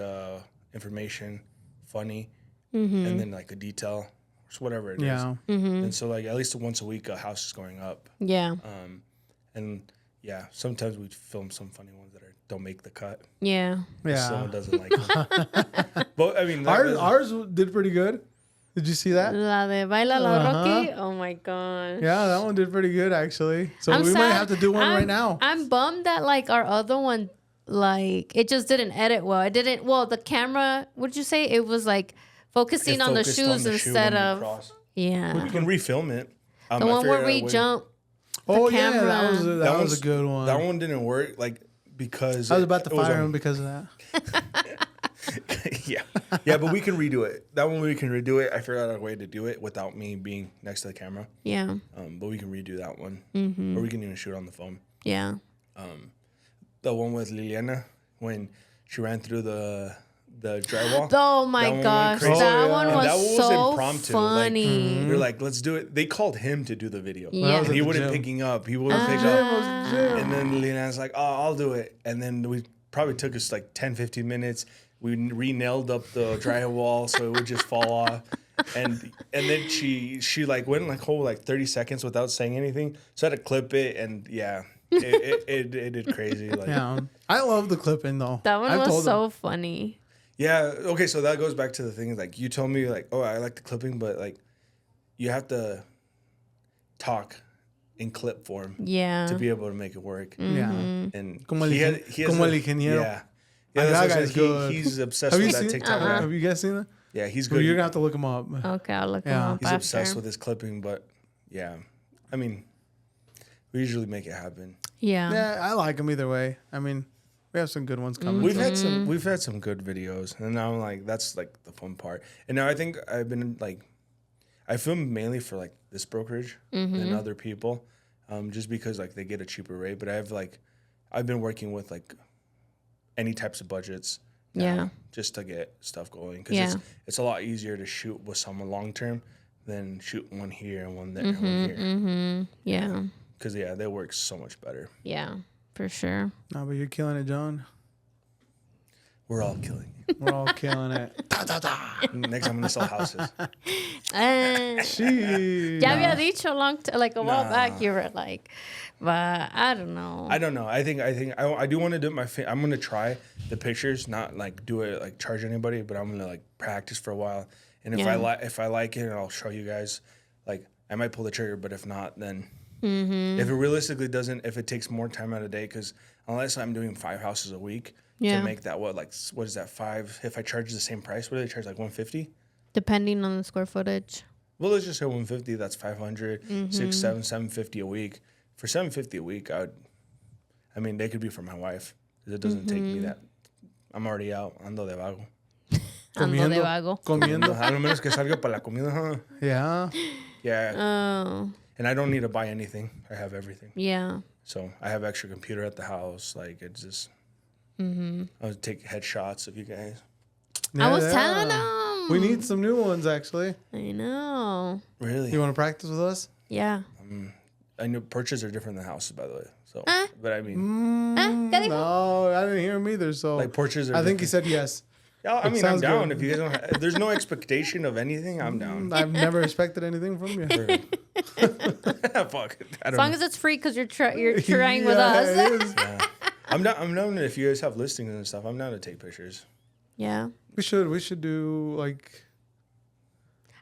information, funny, and then like a detail, or whatever it is. Yeah. And so like at least once a week, a house is going up. Yeah. And sometimes we film some funny ones that don't make the cut. Yeah. If someone doesn't like them. But I mean, Ours did pretty good. Did you see that? La de Baila la Rocky. Oh my god. Yeah, that one did pretty good actually. So I'm we might sad. have to do one right now. I'm bummed that like our other one, like it just didn't edit well. It didn't. Well, the camera. What'd you say? It was like focusing on the focused shoes on the shoe instead when you of. cross. Yeah. We can refilm it. The one where we jump. Oh the yeah, camera. that was a good one. That one didn't work, like because I was about to it was fire on- him because of that. yeah, but we can redo it. That one we can redo it. I figured out a way to do it without me being next to the camera. Yeah. But we can redo that one, Mm-hmm. or we can even shoot on the phone. Yeah. The one with Liliana when she ran through the drywall. Oh That my one went gosh, crazy. that yeah. one And was that was so impromptu, funny. They're like, let's do it. They called him to do the video. Yeah. And he at the wouldn't gym. picking up. He wouldn't pick up. And then Liliana's like, oh, I'll do it. And then we probably took us like 10, 15 minutes. We re-nailed up the drywall so it would just fall off. And then she like went like whole like 30 seconds without saying anything. So I had to clip it, and it did crazy. Like Yeah, I love the clipping though. That one I've was told so him. funny. yeah, okay, so that goes back to the thing like you told me like, oh, I like the clipping, but like you have to talk in clip form Yeah. to be able to make it work. Yeah. And Como el he ingen- has como a- el ingeniero. Yeah. That that's what I guy's said. good. He's obsessed Have you with that seen? TikTok. Have you guys seen that? Yeah, he's Well, good. you're gonna have to look him up. Okay, I'll look Yeah. him up He's after. obsessed with his clipping, but yeah, I mean, we usually make it happen. Yeah. Yeah, I like him either way. I mean, we have some good ones coming. We've so- we've had some good videos, and now I'm like, that's like the fun part. And now I think I've been like, I film mainly for like this brokerage and other people, just because like they get a cheaper rate. But I've been working with like any types of budgets. now, Yeah. just to get stuff going, because Yeah. it's a lot easier to shoot with someone long term than shoot one here and one there and one here. Yeah. Because they work so much better. Yeah. For sure. No, but you're killing it, John. We're all killing it. We're all killing it. Next, I'm gonna sell houses. Jeez. Ya había dicho like a while back, you were like, but I don't know. I don't know. I think I do want to do I'm gonna try the pictures, not like do it like charge anybody, but I'm gonna like practice for a while. And if I like it, I'll show you guys. Like I might pull the trigger, but if not, then if it realistically doesn't, if it takes more time out of the day, because unless I'm doing 5 houses a week Yeah. to make that what is that 5? If I charge the same price, what do they charge, like 150? Depending on the square footage. Well, let's just say 150. That's 500, 6, 7, 750 a week. For 750 a week, I mean, they could be for my wife. 'Cause it doesn't take me that. I'm already out. Ando de vago. Ando de vago. Comiendo. A lo menos que salga para la comida, huh? Yeah. Yeah. Oh, And I don't need to buy anything. I have everything. yeah. So I have extra computer at the house. Like it's just. I'll take headshots of you guys. I was Yeah. telling him. We need some new ones, actually. I know. Really? You want to practice with us? Yeah. I know porches are different than houses, by the way. So, Huh? but I mean, ¿Qué dijo? No, I didn't hear him either. So like porches are. I think he different. said yes. Yeah, I mean, I'm sounds down. good. If you guys don't, if there's no expectation of anything, I'm down. I've never expected anything from you. Fuck. I As don't long know. as it's free because you're trying with Yeah, us. it is. I'm down if you guys have listings and stuff. I'm down to take pictures. Yeah. We should do like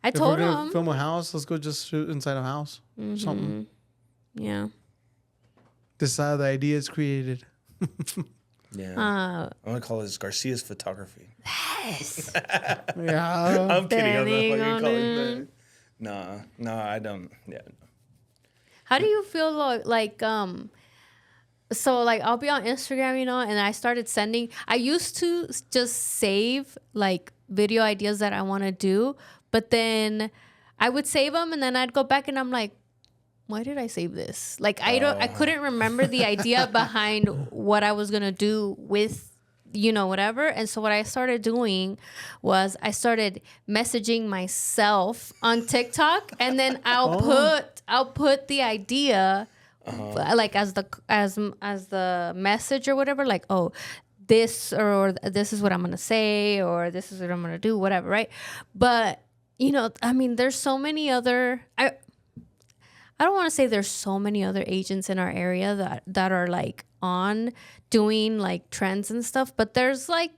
I if we're told gonna him. film a house, let's go just shoot inside a house. Something. Yeah. This is how the idea is created. Yeah. Uh, I'm gonna call this Garcia's photography. Yeah. I'm kidding. I'm There you not fucking go, calling that. No, I don't. Yeah. how do you feel like so like I'll be on Instagram, and I started sending. I used to just save like video ideas that I want to do, but then I would save them and then I'd go back and I'm like, why did I save this? Like I couldn't remember the idea behind what I was gonna do with, whatever. And so what I started doing was I started messaging myself on TikTok, and then I'll put the idea like as the message or whatever, like, oh, this or this is what I'm gonna say, or this is what I'm gonna do, whatever, right? But I mean, there's so many other I don't want to say there's so many other agents in our area that are like on doing like trends and stuff, but there's like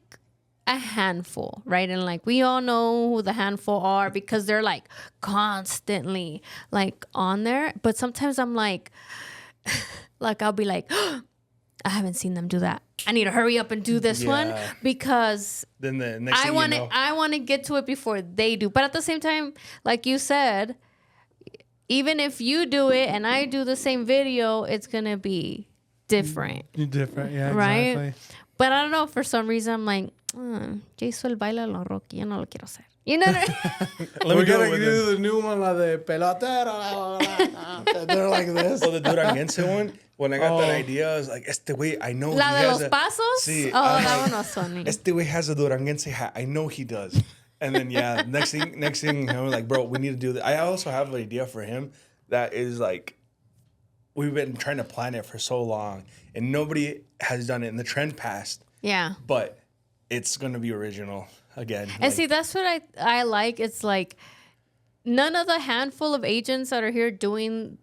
a handful, right? And like we all know who the handful are because they're like constantly like on there. But sometimes I'm like I'll be like, oh, I haven't seen them do that. I need to hurry up and do this one because then the next I want to get to it before they do. But at the same time, like you said, even if you do it and I do the same video, it's going to be different. Different, yeah, right? Exactly. But I don't know, for some reason, I'm like, Jason baila lo Rocky, yo no lo quiero hacer. You know what We're going to do the new one, la de pelotero. They're like this. Oh, the Duranguense one? When I got that idea, I was like, este güey, I know La he de has los pasos? Sí, That one was funny. Este güey has a Duranguense hat. I know he does. And then, next thing, I'm like, bro, we need to do that. I also have an idea for him that is like, we've been trying to plan it for so long, and nobody has done it. And the trend passed. Yeah. But it's going to be original again. And see, that's what I like. It's like none of the handful of agents that are here doing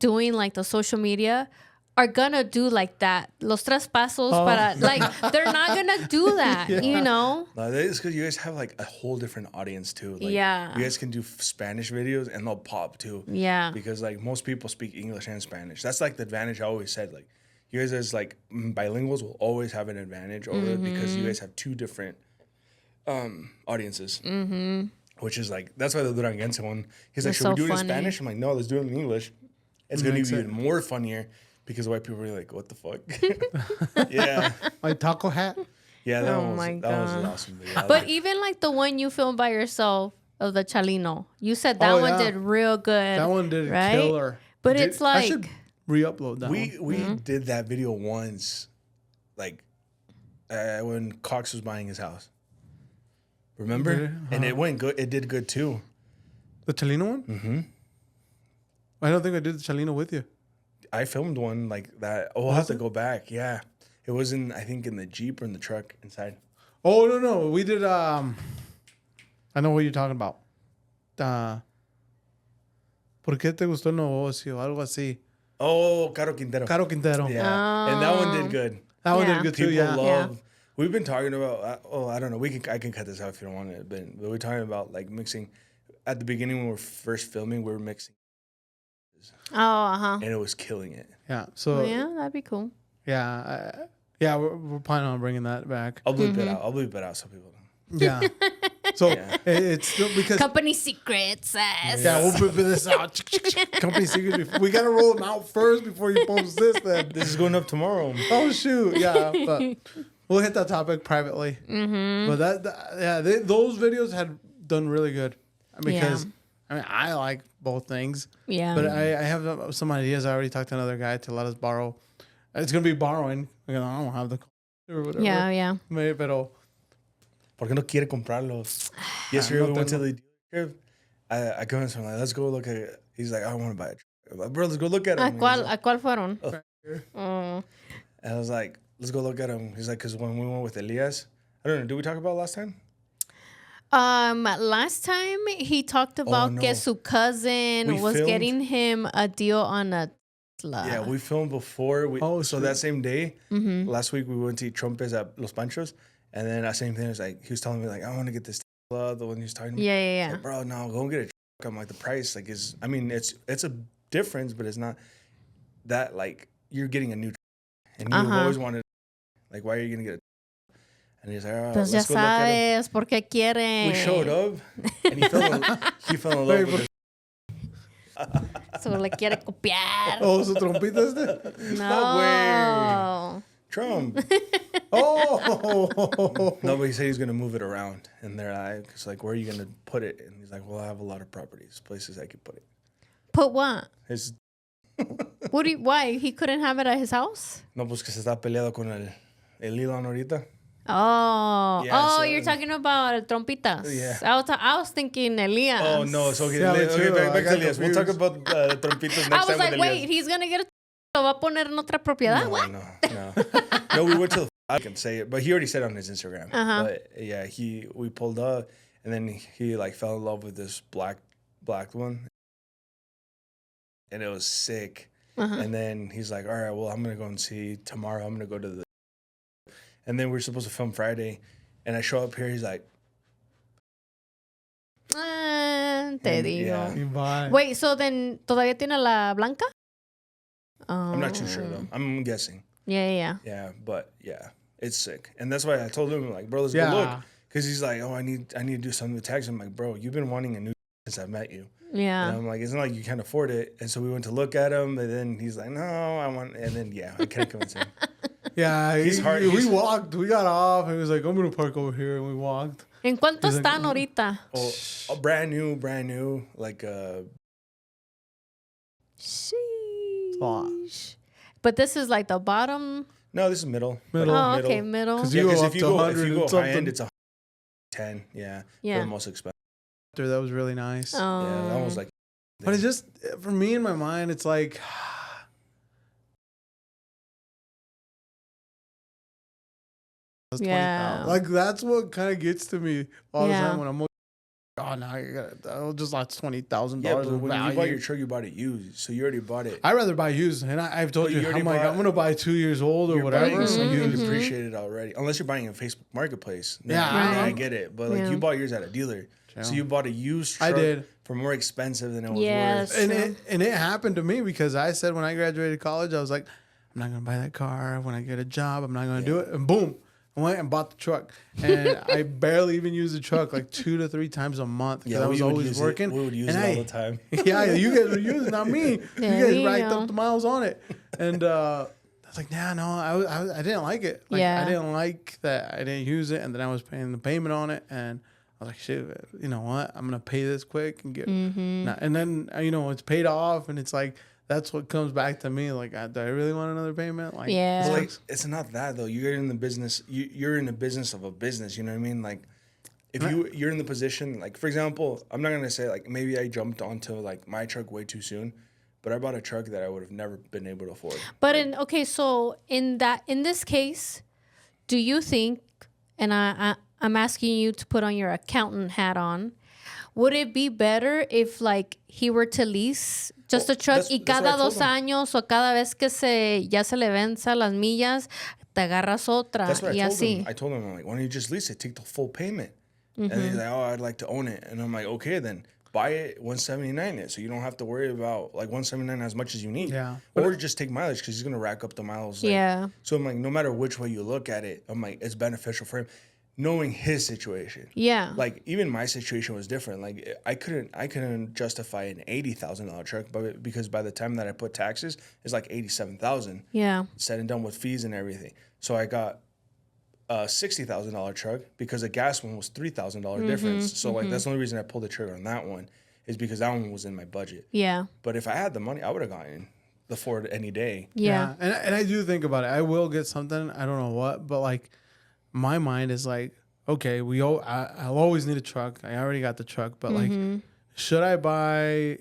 like the social media are gonna do like that. Los tres pasos para, like, they're not gonna do that, No, it's because you guys have like a whole different audience too. Like, you guys can do Spanish videos and they'll pop too. Yeah. Because like most people speak English and Spanish. That's like the advantage I always said. Like, you guys as like bilinguals will always have an advantage over it because you guys have two different audiences. Mm-hmm. Which is like, that's why the Duranguense one, he's like, should we do it in Spanish? I'm like, no, let's do it in English. It's going to be even more funnier because white people are like, what the fuck? Yeah. My taco hat? Yeah, that was an awesome video. But even like the one you filmed by yourself of the Chalino, you said that one did real good. That one did right? killer. But it's like... I should re-upload that one. We did that video once, like when Cox was buying his house. Remember? And it went good. It did good too. The Chalino one? Mm-hmm. I don't think I did the Chalino with you. I filmed one like that. Oh, I'll have to go back. Yeah. It was I think in the Jeep or in the truck inside. Oh, no. We did, I know what you're talking about. ¿Por qué te gustó el negocio? Algo así. Oh, Caro Quintero. Yeah. And that one did good. That one did good too, People love. We've been talking about, I don't know. I can cut this out if you don't want it. But we're talking about like mixing. At the beginning when we were first filming, we were mixing. And it was killing it. Yeah. So that'd be cool. Yeah. We're planning on bringing that back. I'll bleep it out. I'll bleep it out so people don't. Yeah. So it's still because company secrets. Yeah, we'll bleep this out. Company secrets. We gotta roll them out first before you post this. Then this is going up tomorrow. Oh shoot! Yeah, but we'll hit that topic privately. Mm-hmm. But those videos had done really good because I mean I like both things. Yeah. But I have some ideas. I already talked to another guy to let us borrow. It's gonna be borrowing because I don't have the or whatever. Yeah. Pero ¿por qué no quiere comprarlos? Yesterday we went to the dealership. I come in and I'm like, let's go look at it. He's like, I want to buy it. I'm like, bro, let's go look at them. ¿A cuál fueron? And I was like, let's go look at them. He's like, because when we went with Elias, I don't know, did we talk about last time? Last time he talked about que su cousin was getting him a deal on a Tesla. Yeah, we filmed before. So that same day, last week we went to eat trumpets at Los Panchos. And then that same thing was like, he was telling me like, I want to get this Tesla, the one he was talking about. Yeah. Like, bro, no, go and get a truck. I'm like, the price like is, I mean, it's a difference, but it's not that like you're getting a new truck. And you always wanted, like, why are you going to get a truck? And he's like, all right, let's go look at him. ¿Por qué quieren? We showed up and he fell in love with it. So le quiere copiar. Oh, su trompita este? No. Trump. Oh, Nobody said he's gonna move it around, and they're like, "It's like, where are you gonna put it?" And he's like, "Well, I have a lot of properties, places I could put it." Put what? His Why? He couldn't have it at his house? no, pues que se está peleado con el Elon ahorita. Oh, Yeah, so- you're talking about El Trompitas. Yeah. I was thinking Elias. Oh no, so okay, Yeah, me okay, too. back I to got Elias. We'll talk about Trompitas next I was time. like, with wait, Elias. he's gonna get lo va a poner en otra propiedad. What? No, we went to the. I can say it, but he already said it on his Instagram. Uh-huh. But yeah, we pulled up, and then he like fell in love with this black one, and it was sick. Uh-huh. And then he's like, all right, well, I'm gonna go and see tomorrow. I'm gonna go to the. And then we're supposed to film Friday, and I show up here. He's like, Te digo. yeah. Bye. Wait, so then todavía tiene la blanca? I'm not too sure though. I'm guessing. Yeah. Yeah, but yeah, it's sick, and that's why I told him like, bro, let's Yeah. go look, because he's like, oh, I need to do something with tags. I'm like, bro, you've been wanting a new since I met you. Yeah. And I'm like, it's not like you can't afford it. And so we went to look at him, and then he's like, no, I want. And then yeah, I can't convince him. Yeah, He's hard- we he's- walked. We got off, and he was like, "I'm gonna park over here," and we walked. ¿En cuánto He's like, están ahorita? Oh, brand new, like Sheesh. But this is like the bottom. no, this is middle. Middle. Oh, okay, middle. 'Cause Yeah, you go because up if you to go 100 and high something. end, it's 110. Yeah, for Yeah. the most expensive. That was really nice. Oh. Yeah, that was like. But it's just for me in my mind, it's like that's Yeah. 20,000. Like that's what kind of gets to me all Yeah. the time when I'm. Oh no, I just lost $20,000 Yeah, but of when you bought value. your truck, you bought it used, so you already bought it. I'd rather buy used, and I've told But you, you I'm already like, bought- I'm gonna buy 2 years old or You're whatever. buying something Mhm. depreciated already, unless you're buying a Facebook Marketplace. Then, Yeah. then I Right. get it. But like Yeah. you bought yours at a dealer, so Yeah. you bought a used I truck did. for more expensive than it was Yes. worth. And True. it happened to me because I said when I graduated college, I was like, I'm not gonna buy that car. When I get a job, I'm not gonna do it. And boom, I went and bought the truck. And I barely even used the truck like 2 to 3 times a month because I was we would always use working. It. We would use and it all I- the time. Yeah, you guys were using it, not me. There you guys you racked go. up the miles on it. And I was like, nah, no, I didn't like it. Like, Yeah. I didn't like that I didn't use it. And then I was paying the payment on it. And I was like, shit, you know what? I'm going to pay this quick and get And then, it's paid off. And it's like, that's what comes back to me. Like, do I really want another payment? Like, Yeah. It's this like sucks. it's not that though. You're in the business. You're in the business of a business. You know what I mean? Like, if you're in the position, like for example, I'm not gonna say like maybe I jumped onto like my truck way too soon, but I bought a truck that I would have never been able to afford. But so in this case, do you think, and I'm asking you to put on your accountant hat on, would it be better if like he were to lease just a truck that's- y that's what I cada told 2 him. años o cada vez que ya se le venza las millas, te agarras otra That's what y I told así? him. I told him I'm like, why don't you just lease it? Take the full payment. Mm-hmm. And he's like, oh, I'd like to own it. And I'm like, okay, then buy it, 179 it, so you don't have to worry about like 179 as much as you need. Yeah. Or just take mileage because he's gonna rack up the miles. Like, Yeah. So I'm like, no matter which way you look at it, I'm like, it's beneficial for him, knowing his situation. Yeah. Like even my situation was different. Like I couldn't justify an $80,000 truck, but because by the time that I put taxes, it's like 87,000 Yeah. said and done with fees and everything. So I got a $60,000 truck because the gas one was $3,000 difference. So like that's the only reason I pulled the trigger on that one is because that one was in my budget. Yeah. But if I had the money, I would have gotten the Ford any day. Yeah. And I do think about it. I will get something. I don't know what, but like my mind is like, okay, I'll always need a truck. I already got the truck, but like, should I buy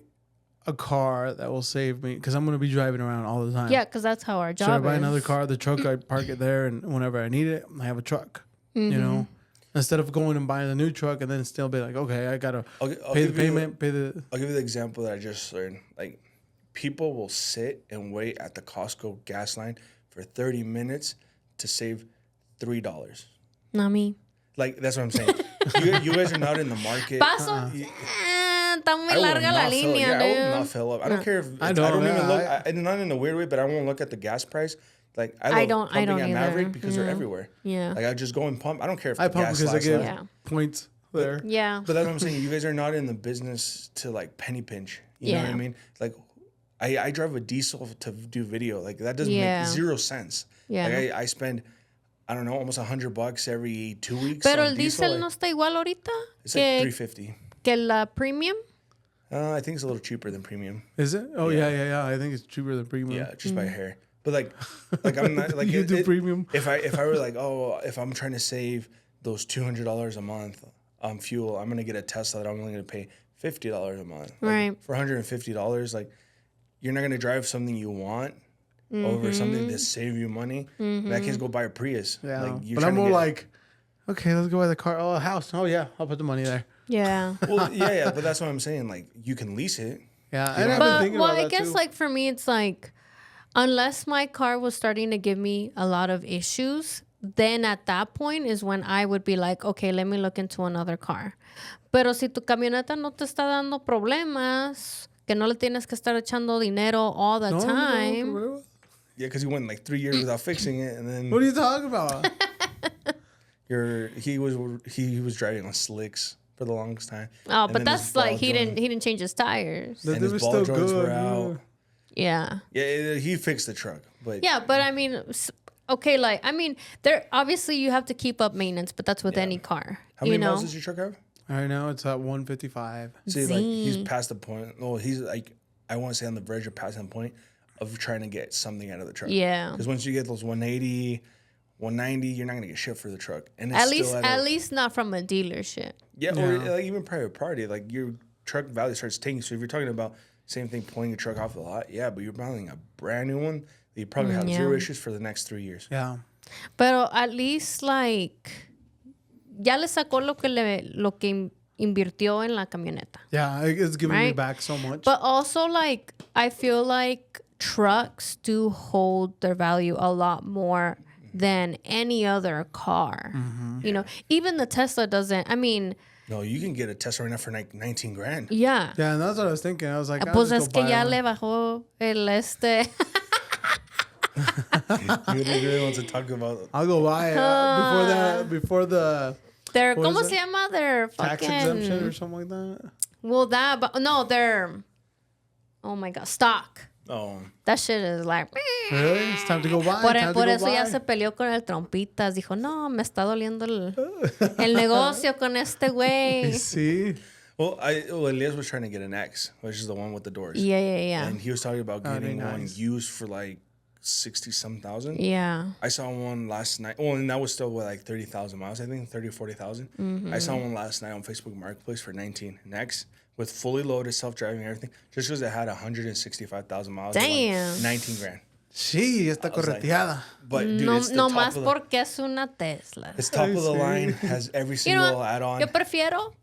a car that will save me? Because I'm going to be driving around all the time. Yeah, because that's how our job Should I buy is. another car? The truck, I park it there, and whenever I need it, I have a truck. You know, instead of going and buying a new truck and then still be like, okay, I gotta I'll pay the give you- payment, pay the. I'll give you the example that I just learned. Like, people will sit and wait at the Costco gas line for 30 minutes to save $3. Not me. Like, that's what I'm saying. you guys are not in the market. Paso. Está muy I will larga la not fill- línea, yeah, I will dude. not fill up. I don't care if I I know, don't yeah, even look. And not in a weird way, but I won't look at the gas price. Like I love don't pumping at either. Maverick because they're Yeah. everywhere. Yeah. Like I just go and pump. I don't care if I the pump gas because I lasts get long. Yeah. points there. Yeah. But that's what I'm saying. You guys are not in the business to like penny pinch. You know what I Yeah. mean? Like I drive a diesel to do video. Like that doesn't Yeah. make 0 sense. Yeah. Like I spend, I don't know, almost $100 every 2 weeks. Pero on el diesel like, no está igual ahorita it's like $3.50. que la premium. I think it's a little cheaper than premium. Is it? Oh yeah. I think it's cheaper than premium. Yeah, just by a hair. But like I'm not like You do premium. If I were like, oh, if I'm trying to save those $200 a month on fuel, I'm gonna get a Tesla that I'm only gonna pay $50 a month. Like, Right. For $150, like you're not gonna drive something you want over something that save you money. In that case, go buy a Prius. Yeah. Like, you're But trying I'm to more get- like, okay, let's go buy the car. Oh, a house. Oh yeah, I'll put the money there. Yeah. well, yeah, but that's what I'm saying. Like you can lease it. Yeah, know, and I've been But thinking well, about I that guess too. like for me, it's like unless my car was starting to give me a lot of issues, then at that point is when I would be like, okay, let me look into another car. Pero si tu camioneta no te está dando problemas, que no le tienes que estar echando dinero all the time. No. Yeah, because you went like 3 years without fixing it, and then What are you talking about? he was driving on slicks for the longest time. Oh, And but then his that's like ball he joint- didn't change his tires. They and his were ball still joints good. were out. Yeah. Yeah, he fixed the truck, but Yeah, but I mean, okay, like I mean, there obviously you have to keep up maintenance, but that's with any car. how you many know. miles does your truck have? Right now it's at 155. See, like he's past the point. Well, he's like I want to say on the verge of passing the point of trying to get something out of the truck. Yeah. Because once you get those 180, 190, you're not gonna get shit for the truck. And it's At still at least not from a dealership. yeah, or like even private party, like your truck value starts taking. So if you're talking about same thing, pulling your truck off the lot, yeah, but you're buying a brand new one that you probably have zero issues for the next 3 years. Yeah. Pero at least like ya le sacó lo que invirtió en la camioneta. Yeah, it's giving me Right? back so much. But also like I feel like trucks do hold their value a lot more than any other car. You know, even the Tesla doesn't. I mean, No, you can get a Tesla right now for like 19 grand. yeah. yeah, and that's what I was thinking. I was like, I'll Pues just es go que buy ya one. le bajó el You really want to talk about I'll go buy it before the their What ¿cómo is se it? llama? Their tax exemption fucking or something like that. well that but no their oh my god stock. That shit is like Really? It's time to go buy. Por, time to por go eso ya buy. se peleó con el trompitas. Dijo, no, me está doliendo el negocio con este güey. See? Well, Elias was trying to get an X, which is the one with the doors. Yeah, yeah, yeah. And he was talking about getting very one nice. used for like 60-some thousand. Yeah. I saw one last night. Well, and that was still with like 30,000 miles, I think, 30 or 40,000. I saw one last night on Facebook Marketplace for 19 next with fully loaded, self-driving, and everything, just because it had 165,000 miles. at, like, Damn. 19 grand. Sí, está was like, correteada. But dude, No, it's the no top más of the, porque es una Tesla. it's top of the see. line, has every You single know what? add-on. Yo prefiero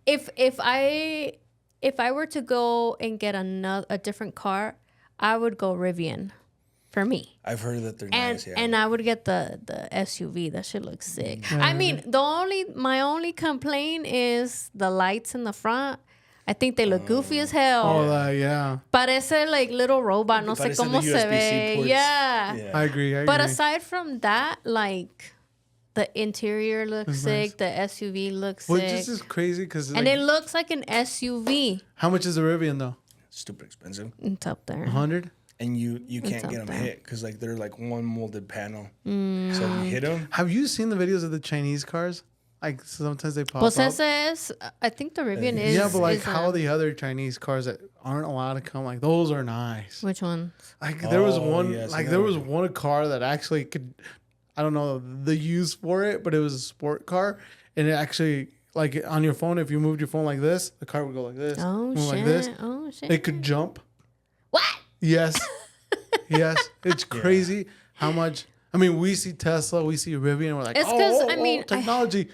if I were to go and get a different car, I would go Rivian for me. I've heard that they're And nice, yeah. and I would get the SUV. That shit looks sick. I mean, my only complaint is the lights in the front. I think they look goofy as hell. Oh, yeah. Parece like little robot. No sé Parecen cómo the se USB-C ve. ports. Yeah. Yeah. I agree. But aside from that, like the interior looks sick. The SUV looks Which sick. is just crazy because And it looks like an SUV. how much is a Rivian though? Stupid expensive. It's up there. 100? And you can't up get them there. hit because like they're like one molded panel. So if you hit them, Have you seen the videos of the Chinese cars? Like sometimes they pop Pues up. ese es, I think the Rivian is. Yeah, but like is how the other Chinese cars that aren't allowed to come, like those are nice. Which one? Like there was Oh, one, yes, like I there know. was one car that actually could, I don't know the use for it, but it was a sport car, and it actually like on your phone, if you moved your phone like this, the car would go like this. Oh move shit! like this. Oh shit! It could jump. What? Yes, yes, it's crazy how much. I mean, we see Tesla, we see Rivian, we're like, It's 'cause, I mean, technology.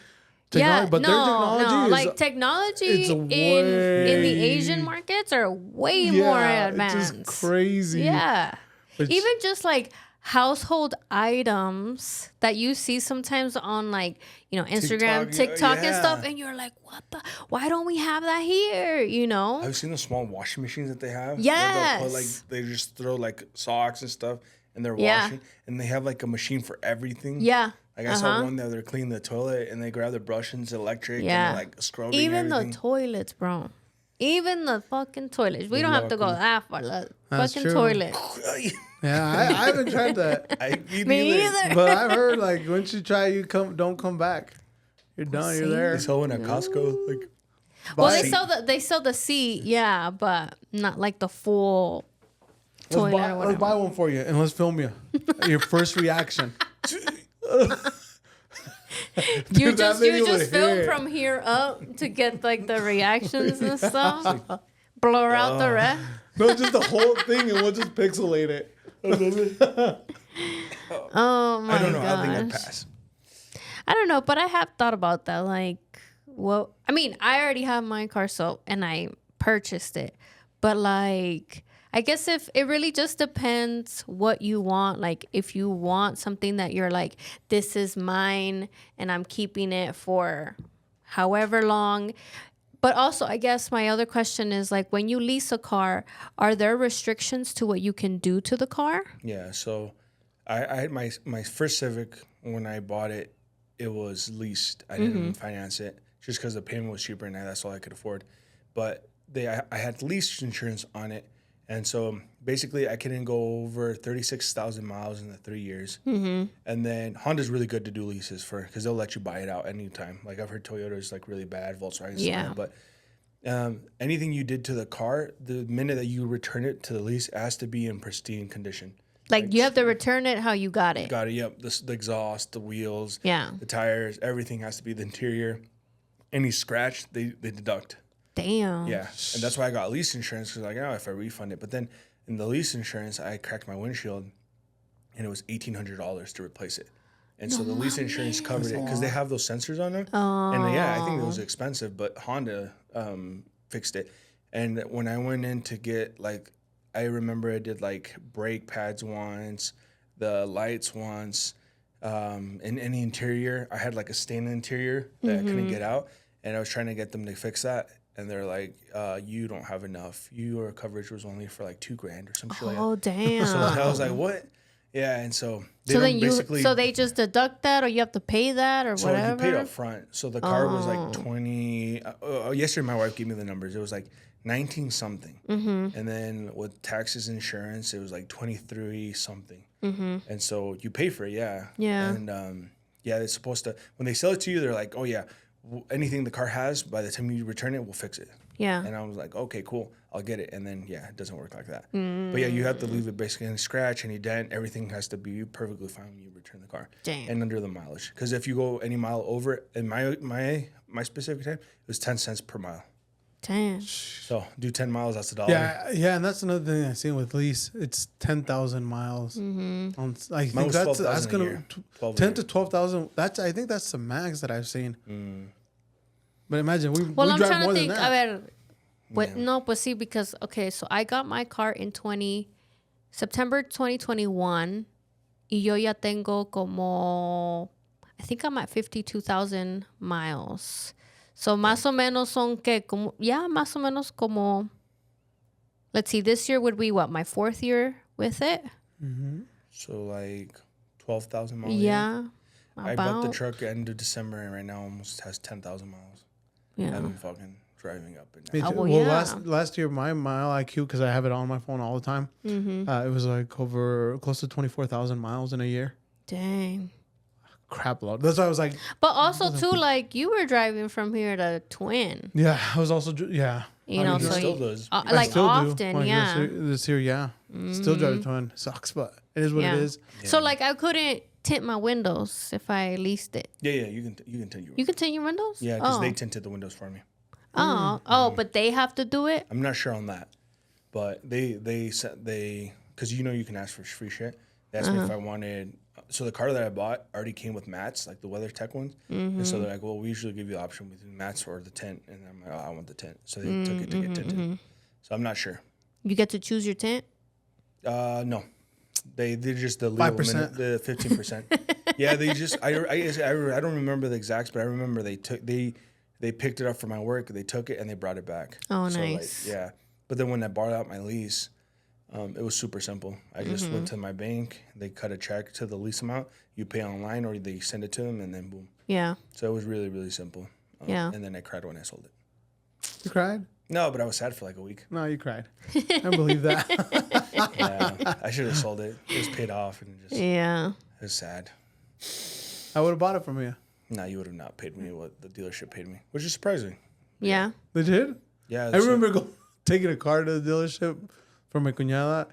Yeah, But their technology is like technology it's in the way- Asian markets are way more advanced. It's just crazy. Yeah. Which- Even just like household items that you see sometimes on like, you know, Instagram, TikTok and yeah. stuff. And you're like, why don't we have that here? You know? I've seen the small washing machines that they have. Yes. They'll put, like they just throw like socks and stuff, and they're Yeah. washing, and they have like a machine for everything. Yeah. Like I saw one that they're cleaning the toilet, and they grab the brush and it's electric, Yeah. and they're like scrubbing Even the everything. toilets, bro. Even the fucking toilets. We don't have to go that far. The That's fucking true. toilet. Yeah, I haven't tried that. Me Me neither. But I've heard like once you try, don't come back. You're done. You're See? there. They sell one at Costco. Like, Well, Buy they sell the seat, yeah, but not like the full toilet or let's whatever. buy one for you and let's film you. Your first reaction. You Dude, that just video would film hit. from here up to get like the reactions and stuff. Blur out the rest. No, just the whole thing, and we'll just pixelate it. Oh my I don't know. I think I'd gosh. pass. I don't know, but I have thought about that. Like, well, I mean, I already have my car, so and I purchased it, but like, I guess if it really just depends what you want. Like, if you want something that you're like, this is mine, and I'm keeping it for however long. But also, I guess my other question is like, when you lease a car, are there restrictions to what you can do to the car? Yeah. So, I had my first Civic when I bought it. It was leased. I didn't finance it just because the payment was cheaper and that's all I could afford. But I had lease insurance on it, and so basically I couldn't go over 36,000 miles in the 3 years. And then Honda's really good to do leases for because they'll let you buy it out anytime. Like I've heard Toyota's like really bad, Volkswagen's Yeah. fine, but anything you did to the car, the minute that you return it to the lease, it has to be in pristine condition. Like, you have to return it how you got it. Got it. Yep. The exhaust, the wheels, Yeah. the tires, everything has to be the interior. Any scratch, they deduct. Damn. Yeah, and that's why I got lease insurance because like, oh, if I refund it. But then in the lease insurance, I cracked my windshield, and it was $1,800 to replace it. And so the lease insurance covered it because they have those sensors on them. And yeah, I think it was expensive, but Honda fixed it. And when I went in to get like, I remember I did like brake pads once, the lights once, in any interior. I had like a stain in the interior that I couldn't get out, and I was trying to get them to fix that. And they're like, you don't have enough. Your coverage was only for like $2,000 or some shit like that. Oh, damn. So I was like, what? Yeah, and so they So don't then basically. so they just deduct that, or you have to pay that, or So whatever. you paid up front. So the car was like 20. Yesterday, my wife gave me the numbers. It was like 19 something, and then with taxes, insurance, it was like 23 something. And so you pay for it, yeah. Yeah. And yeah, they're supposed to. When they sell it to you, they're like, oh yeah, anything the car has, by the time you return it, we'll fix it. Yeah. And I was like, okay, cool, I'll get it. And then yeah, it doesn't work like that. But yeah, you have to leave it basically any scratch, any dent, everything has to be perfectly fine when you return the car. Damn. And under the mileage, because if you go any mile over it, in my specific time, it was 10 cents per mile. Damn. So do 10 miles, that's $1. Yeah, and that's another thing I've seen with lease. It's 10,000 miles. On, I think was that's 12,000 a gonna year. 12 a 10 year. to 12,000. I think that's the max that I've seen. But imagine we Well, I'm drive trying more to than think. that. A ver, no, pues sí, because okay, so I got my car in September 2021, y yo ya tengo como, I think I'm at 52,000 miles. So más o menos son que como, yeah, más o menos como, let's see, this year would be what, my 4th year with it? So like 12,000 miles. a year. Yeah. I bought the truck end of December, and right now almost has 10,000 miles. Yeah. I've been fucking driving up and Me down. too. Oh, well, well, yeah. last year my mile IQ, because I have it on my phone all the time, it was like over close to 24,000 miles in a year. Dang. Crap load. That's why I was like, But also too, like you were driving from here to Twin, yeah, I was also yeah. you I know, mean, so still you- does. I like still do. often, Like yeah. This year, yeah. Still drive a Twin. Sucks, but it is what Yeah. it is. So like I couldn't tint my windows if I leased it. Yeah, you can tint your. You can tint your windows? Yeah, because Oh. they tinted the windows for me. But they have to do it? I'm not sure on that, but they said because you can ask for free shit. They asked me if I wanted. So the car that I bought already came with mats, like the WeatherTech ones, and so they're like, well, we usually give you the option between mats or the tint, and I'm like, oh, I want the tint, so they took it to get tinted. So I'm not sure. You get to choose your tint? No, they just the legal 5%. the 15%. Yeah, they just I don't remember the exacts, but I remember they picked it up for my work. They took it and they brought it back. Oh, So, nice. yeah, but then when I bought out my lease, it was super simple. I just went to my bank. They cut a check to the lease amount. You pay online, or they send it to them, and then boom. Yeah. So it was really really simple. Yeah. And then I cried when I sold it. You cried? No, but I was sad for like a week. No, you cried. I believe that. Yeah, I should have sold it. It was paid off, and it Yeah. was sad. I would have bought it from you. No, you would have not paid me what the dealership paid me, which is surprising. Yeah. They did? Yeah, I remember taking a car to the dealership for my cuñada,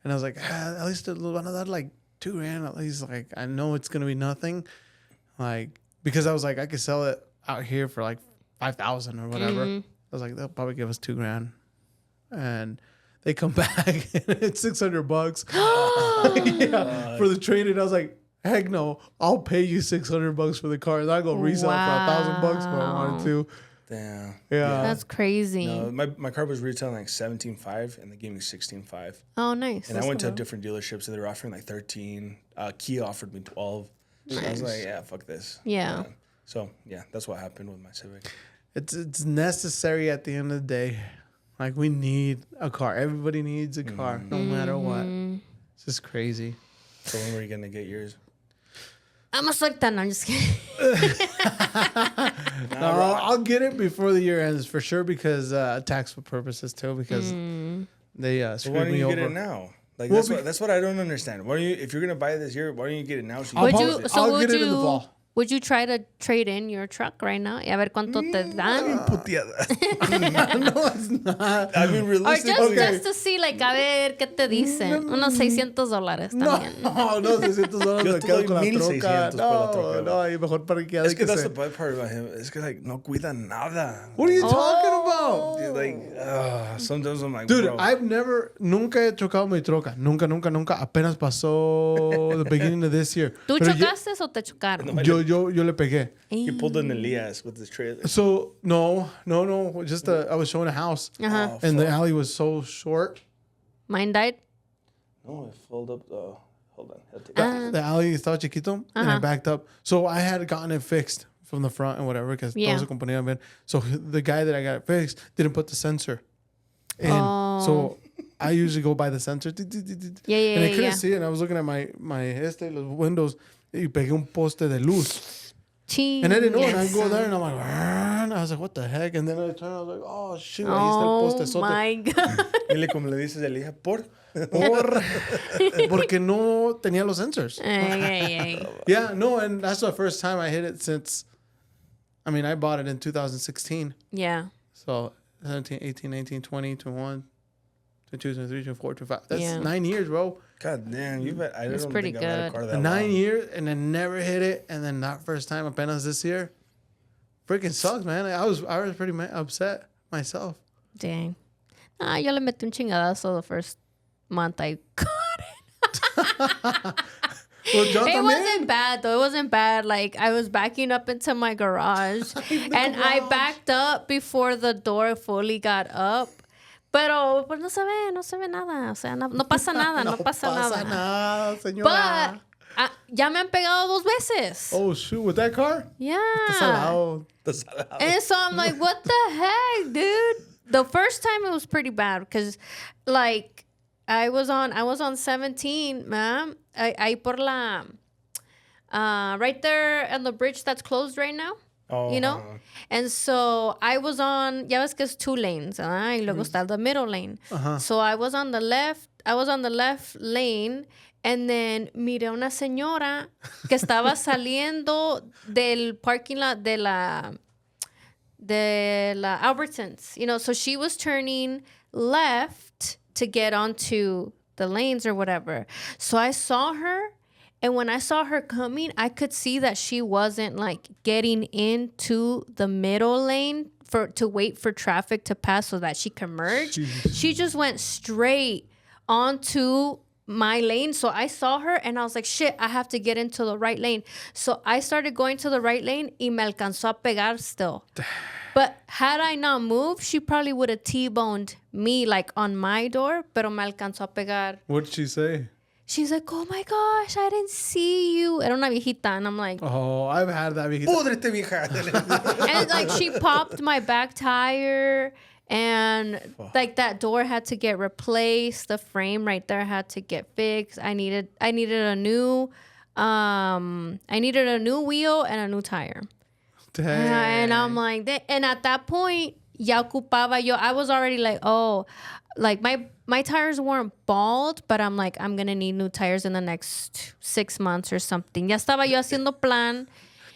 and I was like, at least one of that like $2,000 at least. Like, I know it's gonna be nothing, like because I was like, I could sell it out here for like 5,000 or whatever. I was like, they'll probably give us $2,000, and they come back and it's $600. Yeah, for the trade-in. I was like, heck no, I'll pay you $600 for the car, and I'll go resell it for $1,000 if I wanted to. Damn. Yeah. That's crazy. No, my car was retailing like 17.5, and they gave me 16.5. Oh, nice. And I went to different dealerships, and they were offering like 13. Kia offered me 12. So I was like, yeah, fuck this. Yeah. So yeah, that's what happened with my Civic. It's necessary at the end of the day. Like, we need a car. Everybody needs a car, no matter what. It's just crazy. So when were you gonna get yours? I'm a suelta. No, I'm just kidding. No, I'll get it before the year ends for sure, because tax purposes too, because they So why screwed don't me you over. get it now? Like Well, that's what I don't understand. Why don't you, if you're gonna buy it this year, why don't you get it now? So I'll Would probably- you? use it? So I'll would get it in the you? fall. Would you try to trade in your truck right now? Y a ver cuánto te dan. Puteada. No, it's not. I mean, Or realistically, just to see, like, a ver qué te dicen. Unos $600 también. No, $600 Yo me te quedo doy con la 1,600 troca. por la troca, No, y mejor parqueada. es que that's the bad part about him. It's que like no cuida nada. What are you talking Oh. about? Dude, like sometimes I'm like, Dude, bro. nunca he chocado mi troca. Nunca. Apenas pasó the beginning of this year. ¿Tú Pero chocaste o te chocaron? yo le pegué. He pulled an Elias with his trailer. So, no. Just I was showing a house. Uh-huh. And the alley was so short. Mine died. No, it fold up the. Hold on. I'll take Ah. The alley estaba chiquito. And I backed up. So I had gotten it fixed from the front and whatever. Because Yeah. todos se componían bien. So the guy that I got it fixed didn't put the sensor. And so I usually go by the sensor. Yeah, And I couldn't yeah. see it. And I was looking at my los windows. Y pegué un poste de luz. And I didn't know. And I go there and I'm like, "Arr." I was like, what the heck? And then I turned. I was like, oh shoot, ahí está el Oh poste sote. my God. Dile como le dices a Elías, Porque no tenía los sensors. Ay. Yeah, no, and that's the first time I hit it since. I mean, I bought it in 2016. Yeah. So 17, 18, 19, 20, 21, 22, 23, 24, 25. That's Yeah. 9 years, bro. God damn, you bet. I That's don't pretty think I've had a good. car that 9 long. years, and then never hit it. And then that first time, apenas this year. Freaking sucks, man. I was pretty upset myself. Dang. Yo le metí un chingadazo the first month I got it. Well, yo It también. wasn't bad though. It wasn't bad. Like, I was backing up into my garage and I backed up before the door fully got up. Pero pues no se ve nada. O sea, no pasa nada, no pasa nada. nada, señora. But ya me han pegado 2 veces. Oh, shoot. With that car? Yeah. Salado. And so I'm like, what the heck, dude? The first time it was pretty bad because, like, I was on 17, man. Ahí por la, right there on the bridge that's closed right now. Oh, You know? And so I was on, ya ves que es 2 lanes, y luego está the middle lane. So I was on the left lane, and then miré una señora que estaba saliendo del parking lot de la Albertsons, you know, so she was turning left to get onto the lanes or whatever. So I saw her, and when I saw her coming, I could see that she wasn't like getting into the middle lane to wait for traffic to pass so that she can merge. She just went straight onto my lane. So I saw her and I was like, shit, I have to get into the right lane. So I started going to the right lane y me alcanzó a pegar still. But had I not moved, she probably would have T-boned me like on my door, pero me alcanzó a pegar. What did she say? She's like, oh my gosh, I didn't see you. Era una viejita. And I'm like, Oh, I've had that. Púdrete, vieja. and like she popped my back tire, and like that door had to get replaced. The frame right there had to get fixed. I needed a new wheel and a new tire. Dang. And I'm like, and at that point, ya ocupaba yo. I was already like, oh, like my tires weren't bald, but I'm like, I'm going to need new tires in the next 6 months or something. Ya estaba yo haciendo plan.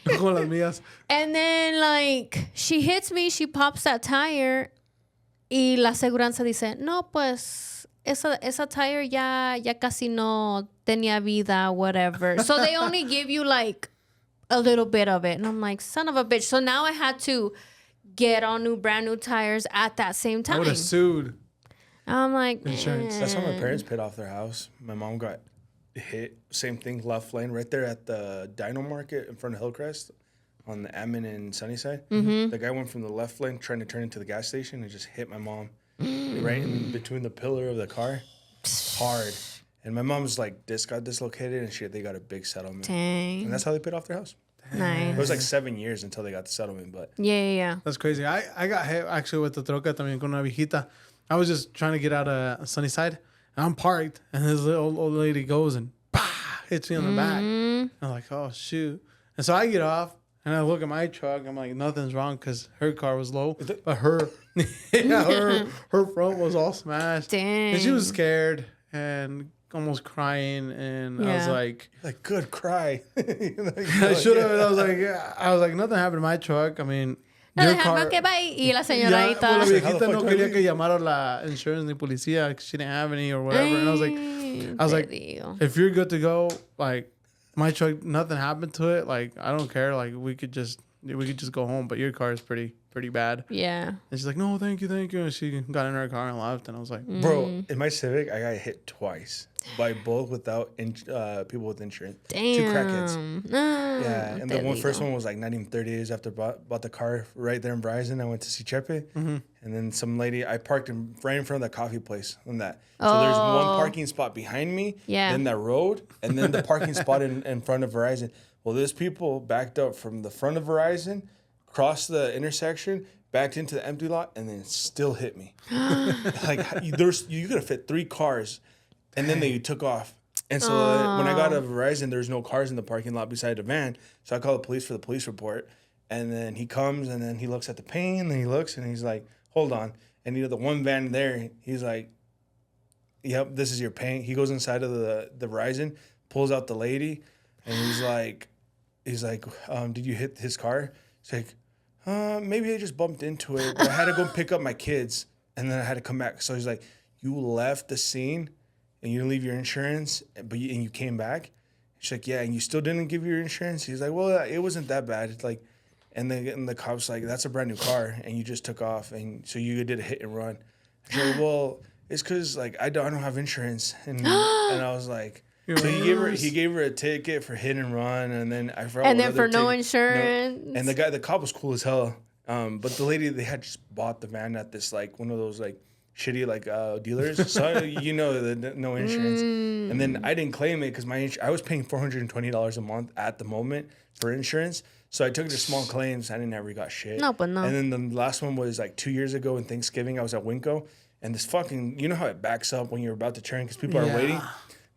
Con las mías. And then, like, she hits me, she pops that tire, y la aseguranza dice, no, pues, esa tire ya casi no tenía vida, whatever. So they only give you, like, a little bit of it. And I'm like, son of a bitch. So now I had to get on brand new tires at that same time. I would have sued. I'm like, Insurance. That's how my parents paid off their house. My mom got hit. Same thing, left lane, right there at the Dino Market in front of Hillcrest on the Ammon and Sunnyside. Mm-hmm. The guy went from the left lane trying to turn into the gas station and just hit my mom right in between the pillar of the car, hard. And my mom's like, disc got dislocated and shit. They got a big settlement. Dang. And that's how they paid off their house. Nice. It was like 7 years until they got the settlement, but Yeah. That's crazy. I got hit actually with the troca también con una viejita. I was just trying to get out of Sunnyside, and I'm parked, and this little old lady goes and bah, hits me on the back. I'm like, oh, shoot. And so I get off, and I look at my truck. I'm like, nothing's wrong because her car was low, but her front was all smashed. Dang. And she was scared and almost crying, and I was Yeah. like, good cry. I should have. I was like, nothing happened to my truck. I mean, your car. Okay, bye. Y la Yeah, señorita. well, la How viejita the no fuck quería do que llamara la insurance ni policía. She didn't have any or whatever. And I was like, if you're good to go, like my truck, nothing happened to it. Like I don't care. Like we could just go home. But your car is pretty bad. Yeah. And she's like, no, thank you. And she got in her car and left. And I was like, Bro, in my Civic, I got hit twice by both without people with insurance. Damn. 2 crackheads. Yeah, and the first Te one was like not even 30 days after bought the car right there in Verizon. I went to see Chepe, and then some lady, I parked right in front of that coffee place on that. So there's one parking spot behind me, Yeah. then that road, and then the parking spot in front of Verizon. Well, there's people backed up from the front of Verizon, crossed the intersection, backed into the empty lot, and then still hit me. Like you could have fit 3 cars, and then they took off. And so when I got to Verizon, there's no cars in the parking lot beside the van. So I called the police for the police report. And then he comes and then he looks at the pane and he looks and he's like, hold on. And the one van there, he's like, yep, this is your pane. He goes inside of the Verizon, pulls out the lady, and he's like, did you hit his car? He's like, maybe I just bumped into it, but I had to go pick up my kids and then I had to come back. So he's like, you left the scene and you didn't leave your insurance, but you came back? She's like, yeah, and you still didn't give your insurance? He's like, well, it wasn't that bad. It's like, and the cop's like, that's a brand new car, and you just took off, and so you did a hit and run. She's like, well, it's because like I don't have insurance, and I was like, so he gave her a ticket for hit and run, and then I forgot. And then for no insurance. No, and the cop was cool as hell. But the lady, they had just bought the van at this like one of those like shitty like dealers, so no insurance. And then I didn't claim it because I was paying $420 a month at the moment for insurance. So I took it to small claims. I never got shit. No, but no. And then the last one was like 2 years ago in Thanksgiving. I was at Winco, and this fucking, you know how it backs up when you're about to turn because people are waiting.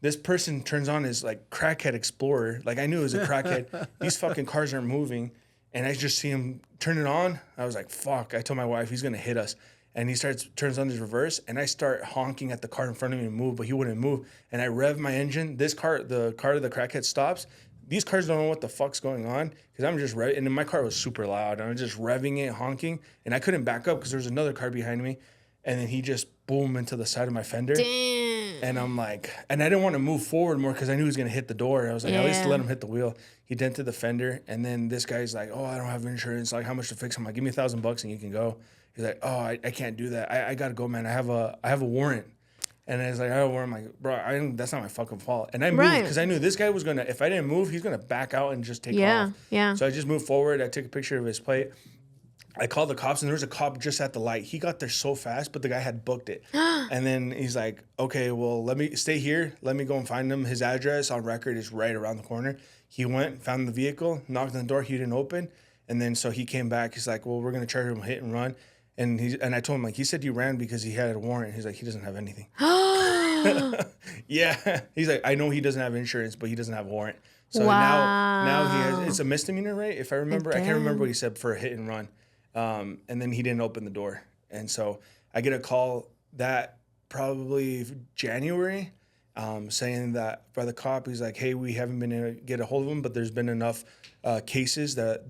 This person turns on his like crackhead Explorer. Like I knew it was a crackhead. These fucking cars aren't moving, and I just see him turn it on. I was like, fuck. I told my wife he's gonna hit us. And he turns on his reverse, and I start honking at the car in front of me to move, but he wouldn't move. And I rev my engine. The car of the crackhead stops. These cars don't know what the fuck's going on because I'm just and then my car was super loud. And I was just revving it, honking, and I couldn't back up because there was another car behind me. And then he just boom into the side of my fender. Damn. And I'm like, and I didn't want to move forward more because I knew he was gonna hit the door. I was like, at least let him hit the wheel. He dented the fender, and then this guy's like, oh, I don't have insurance. Like, how much to fix? I'm like, give me $1,000 and you can go. He's like, oh, I can't do that. I gotta go, man. I have a warrant. And I was like, I have a warrant. I'm like, bro, that's not my fucking fault. And I moved because I knew this guy was gonna, if I didn't move, he's gonna back out and just take off. Yeah. So I just moved forward. I took a picture of his plate. I called the cops, and there was a cop just at the light. He got there so fast, but the guy had booked it. And then he's like, okay, well, let me stay here. Let me go and find him. His address on record is right around the corner. He went, found the vehicle, knocked on the door. He didn't open. And then so he came back. He's like, well, we're going to charge him hit and run. And I told him, like, he said you ran because he had a warrant. He's like, he doesn't have anything. Yeah. He's like, I know he doesn't have insurance, but he doesn't have a warrant. So now he has, it's a misdemeanor, right? If I remember, I can't remember what he said for a hit and run. And then he didn't open the door. And so I get a call that probably January saying that by the cop, he's like, hey, we haven't been able to get a hold of him, but there's been enough cases that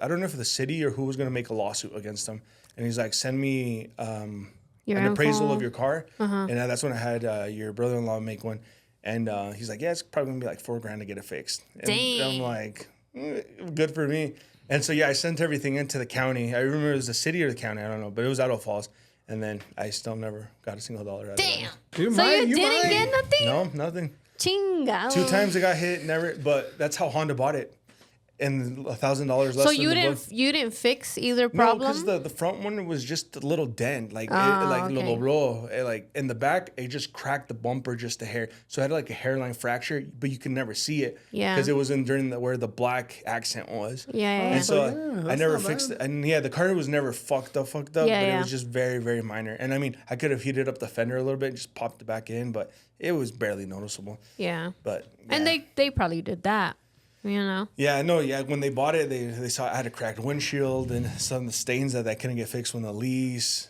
I don't know if the city or who was going to make a lawsuit against him. And he's like, send me an appraisal of your car. And that's when I had your brother-in-law make one. And he's like, yeah, it's probably going to be like $4,000 to get it fixed. And I'm like, good for me. And so, yeah, I sent everything into the county. I remember it was the city or the county. I don't know. But it was Idaho Falls. And then I still never got a single dollar out of it. Damn. You So might, you didn't might. get nothing? No, nothing. Chinga. 2 times I got hit, never. But that's how Honda bought it. And $1,000 less So than you the didn't book. you didn't fix either No, problem? because the front one was just a little dent, like okay. lo dobló. Like in the back, it just cracked the bumper just a hair. So I had like a hairline fracture, but you can never see it. Yeah. Because it was in during where the black accent was. Yeah. And so yeah, I that's never not fixed bad. it. And yeah, the car was never fucked up, Yeah, but yeah. it was just very, very minor. And I mean, I could have heated up the fender a little bit and just popped it back in, but it was barely noticeable. Yeah. But And yeah. they probably did that. You know? Yeah, no, yeah. When they bought it, they saw I had a cracked windshield and some of the stains that couldn't get fixed when the lease.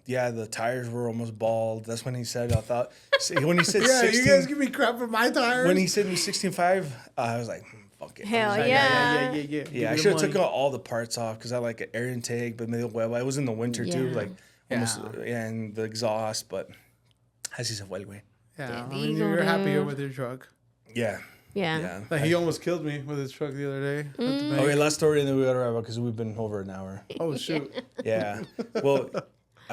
Yeah, the tires were almost bald. That's when he said, I thought, when he said Yeah, 16, you guys give me crap for my tires. when he said me 16.5, I was like, fuck it. Hell I was like, yeah. yeah. Yeah, I should have took out all the parts off because I like an air intake, but maybe it was in the winter too, Yeah. like almost, and the exhaust, but así se fue el güey. Yeah, I Te mean, digo, you're happier dude. with your truck. Yeah. Yeah. Yeah. Like, he almost killed me with his truck the other day. At the bank. Okay, last story, and then we got to wrap up because we've been over an hour. Oh, shoot. Yeah. Well,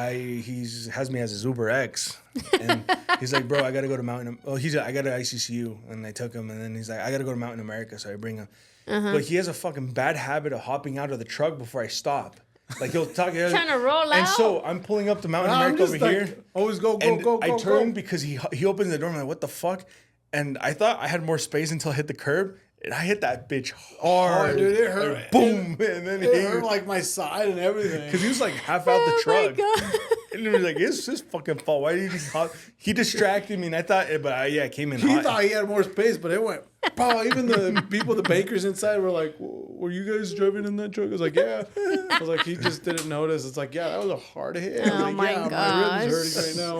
he's has me as his Uber X, and he's like, bro, I gotta go to Mountain. Oh, I got to ICCU, and I took him, and then he's like, I gotta go to Mountain America, so I bring him. But he has a fucking bad habit of hopping out of the truck before I stop. Like he'll talk, Trying to roll and out. so I'm pulling up to Mountain I'm America just over like, here. always go, And I turn go. because he opens the door. I'm like, what the fuck? And I thought I had more space until I hit the curb. And I hit that bitch hard. Oh, dude, it hurt. Boom. And then It hurt like my side and everything. because he was like half out the Oh my truck. God. And he was like, it's his fucking fault. Why did he hop? He distracted me. And I thought, but I came in He hot. thought he had more space, but it went. Pow. Even the people, the bakers inside, were like, "Were you guys driving in that truck?" I was like, "Yeah." I was like, "He just didn't notice." It's like, "Yeah, that was a hard hit." I was Oh like, my yeah, my gosh. rib is hurting right now.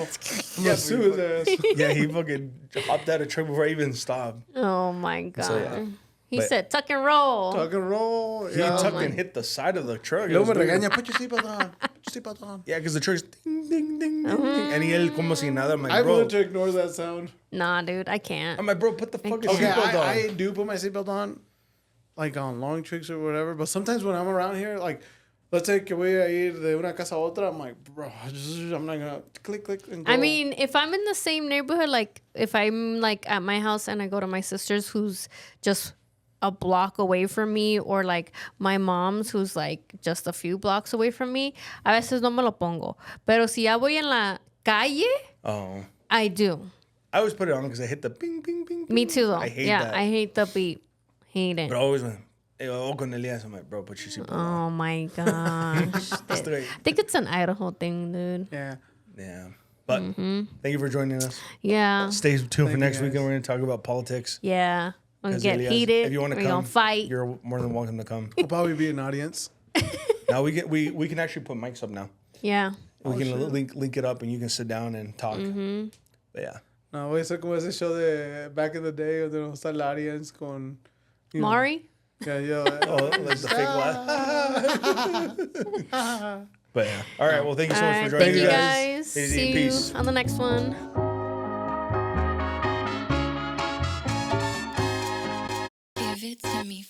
I'm gonna sue his ass. Yeah, he fucking hopped out of the truck before I even stopped. Oh my God. So, yeah. He But- said tuck and roll. Tuck and roll. He Yeah. tucked and hit the side of the truck. It Luego was me doing- regaña, put your seatbelt on. Put your seatbelt on. Yeah, because the truck's ding, ding, ding, ding, ding. And he como si nada. I'm like, I've bro. learned to ignore that sound. Nah, dude, I can't. I'm like, bro, put the fucking Okay, seatbelt on. I do put my seatbelt on, like on long trips or whatever. But sometimes when I'm around here, like, let's say que voy a ir de una casa a otra, I'm like, bro, I'm not gonna click and go. I mean, if I'm in the same neighborhood, like if I'm like at my house and I go to my sister's who's just a block away from me, or like my mom's who's like just a few blocks away from me, a veces no me lo pongo. Pero si ya voy en la calle, Oh. I do. I always put it on because I hit the ping, ping, ping. Me too, though. I hate yeah, that. I hate the beat. Hate it. But always when con Elias, I'm like, bro, put your seatbelt on. Oh my gosh. Straight. I think it's an Idaho thing, dude. yeah. Yeah. But Mm-hmm. thank you for joining us. Yeah. Stay tuned for you, next guys. week, and we're going to talk about politics. Yeah. We're gonna As get Elias, heated. If you want to We're come, gonna fight. you're more than welcome to come. I'll probably be an audience. Now we can actually put mics up now. Yeah. We can link it up, and you can sit down and talk. Mm-hmm. But yeah. No, voy a ser como ese show de back in the day donde no está el audience con. you know, Mari? Yeah, yo. Oh, like the fake laugh. But yeah. All right. Well, thank you so All much right. for joining Thank you us. guys. Easy, See peace. you on the next one. Give it to me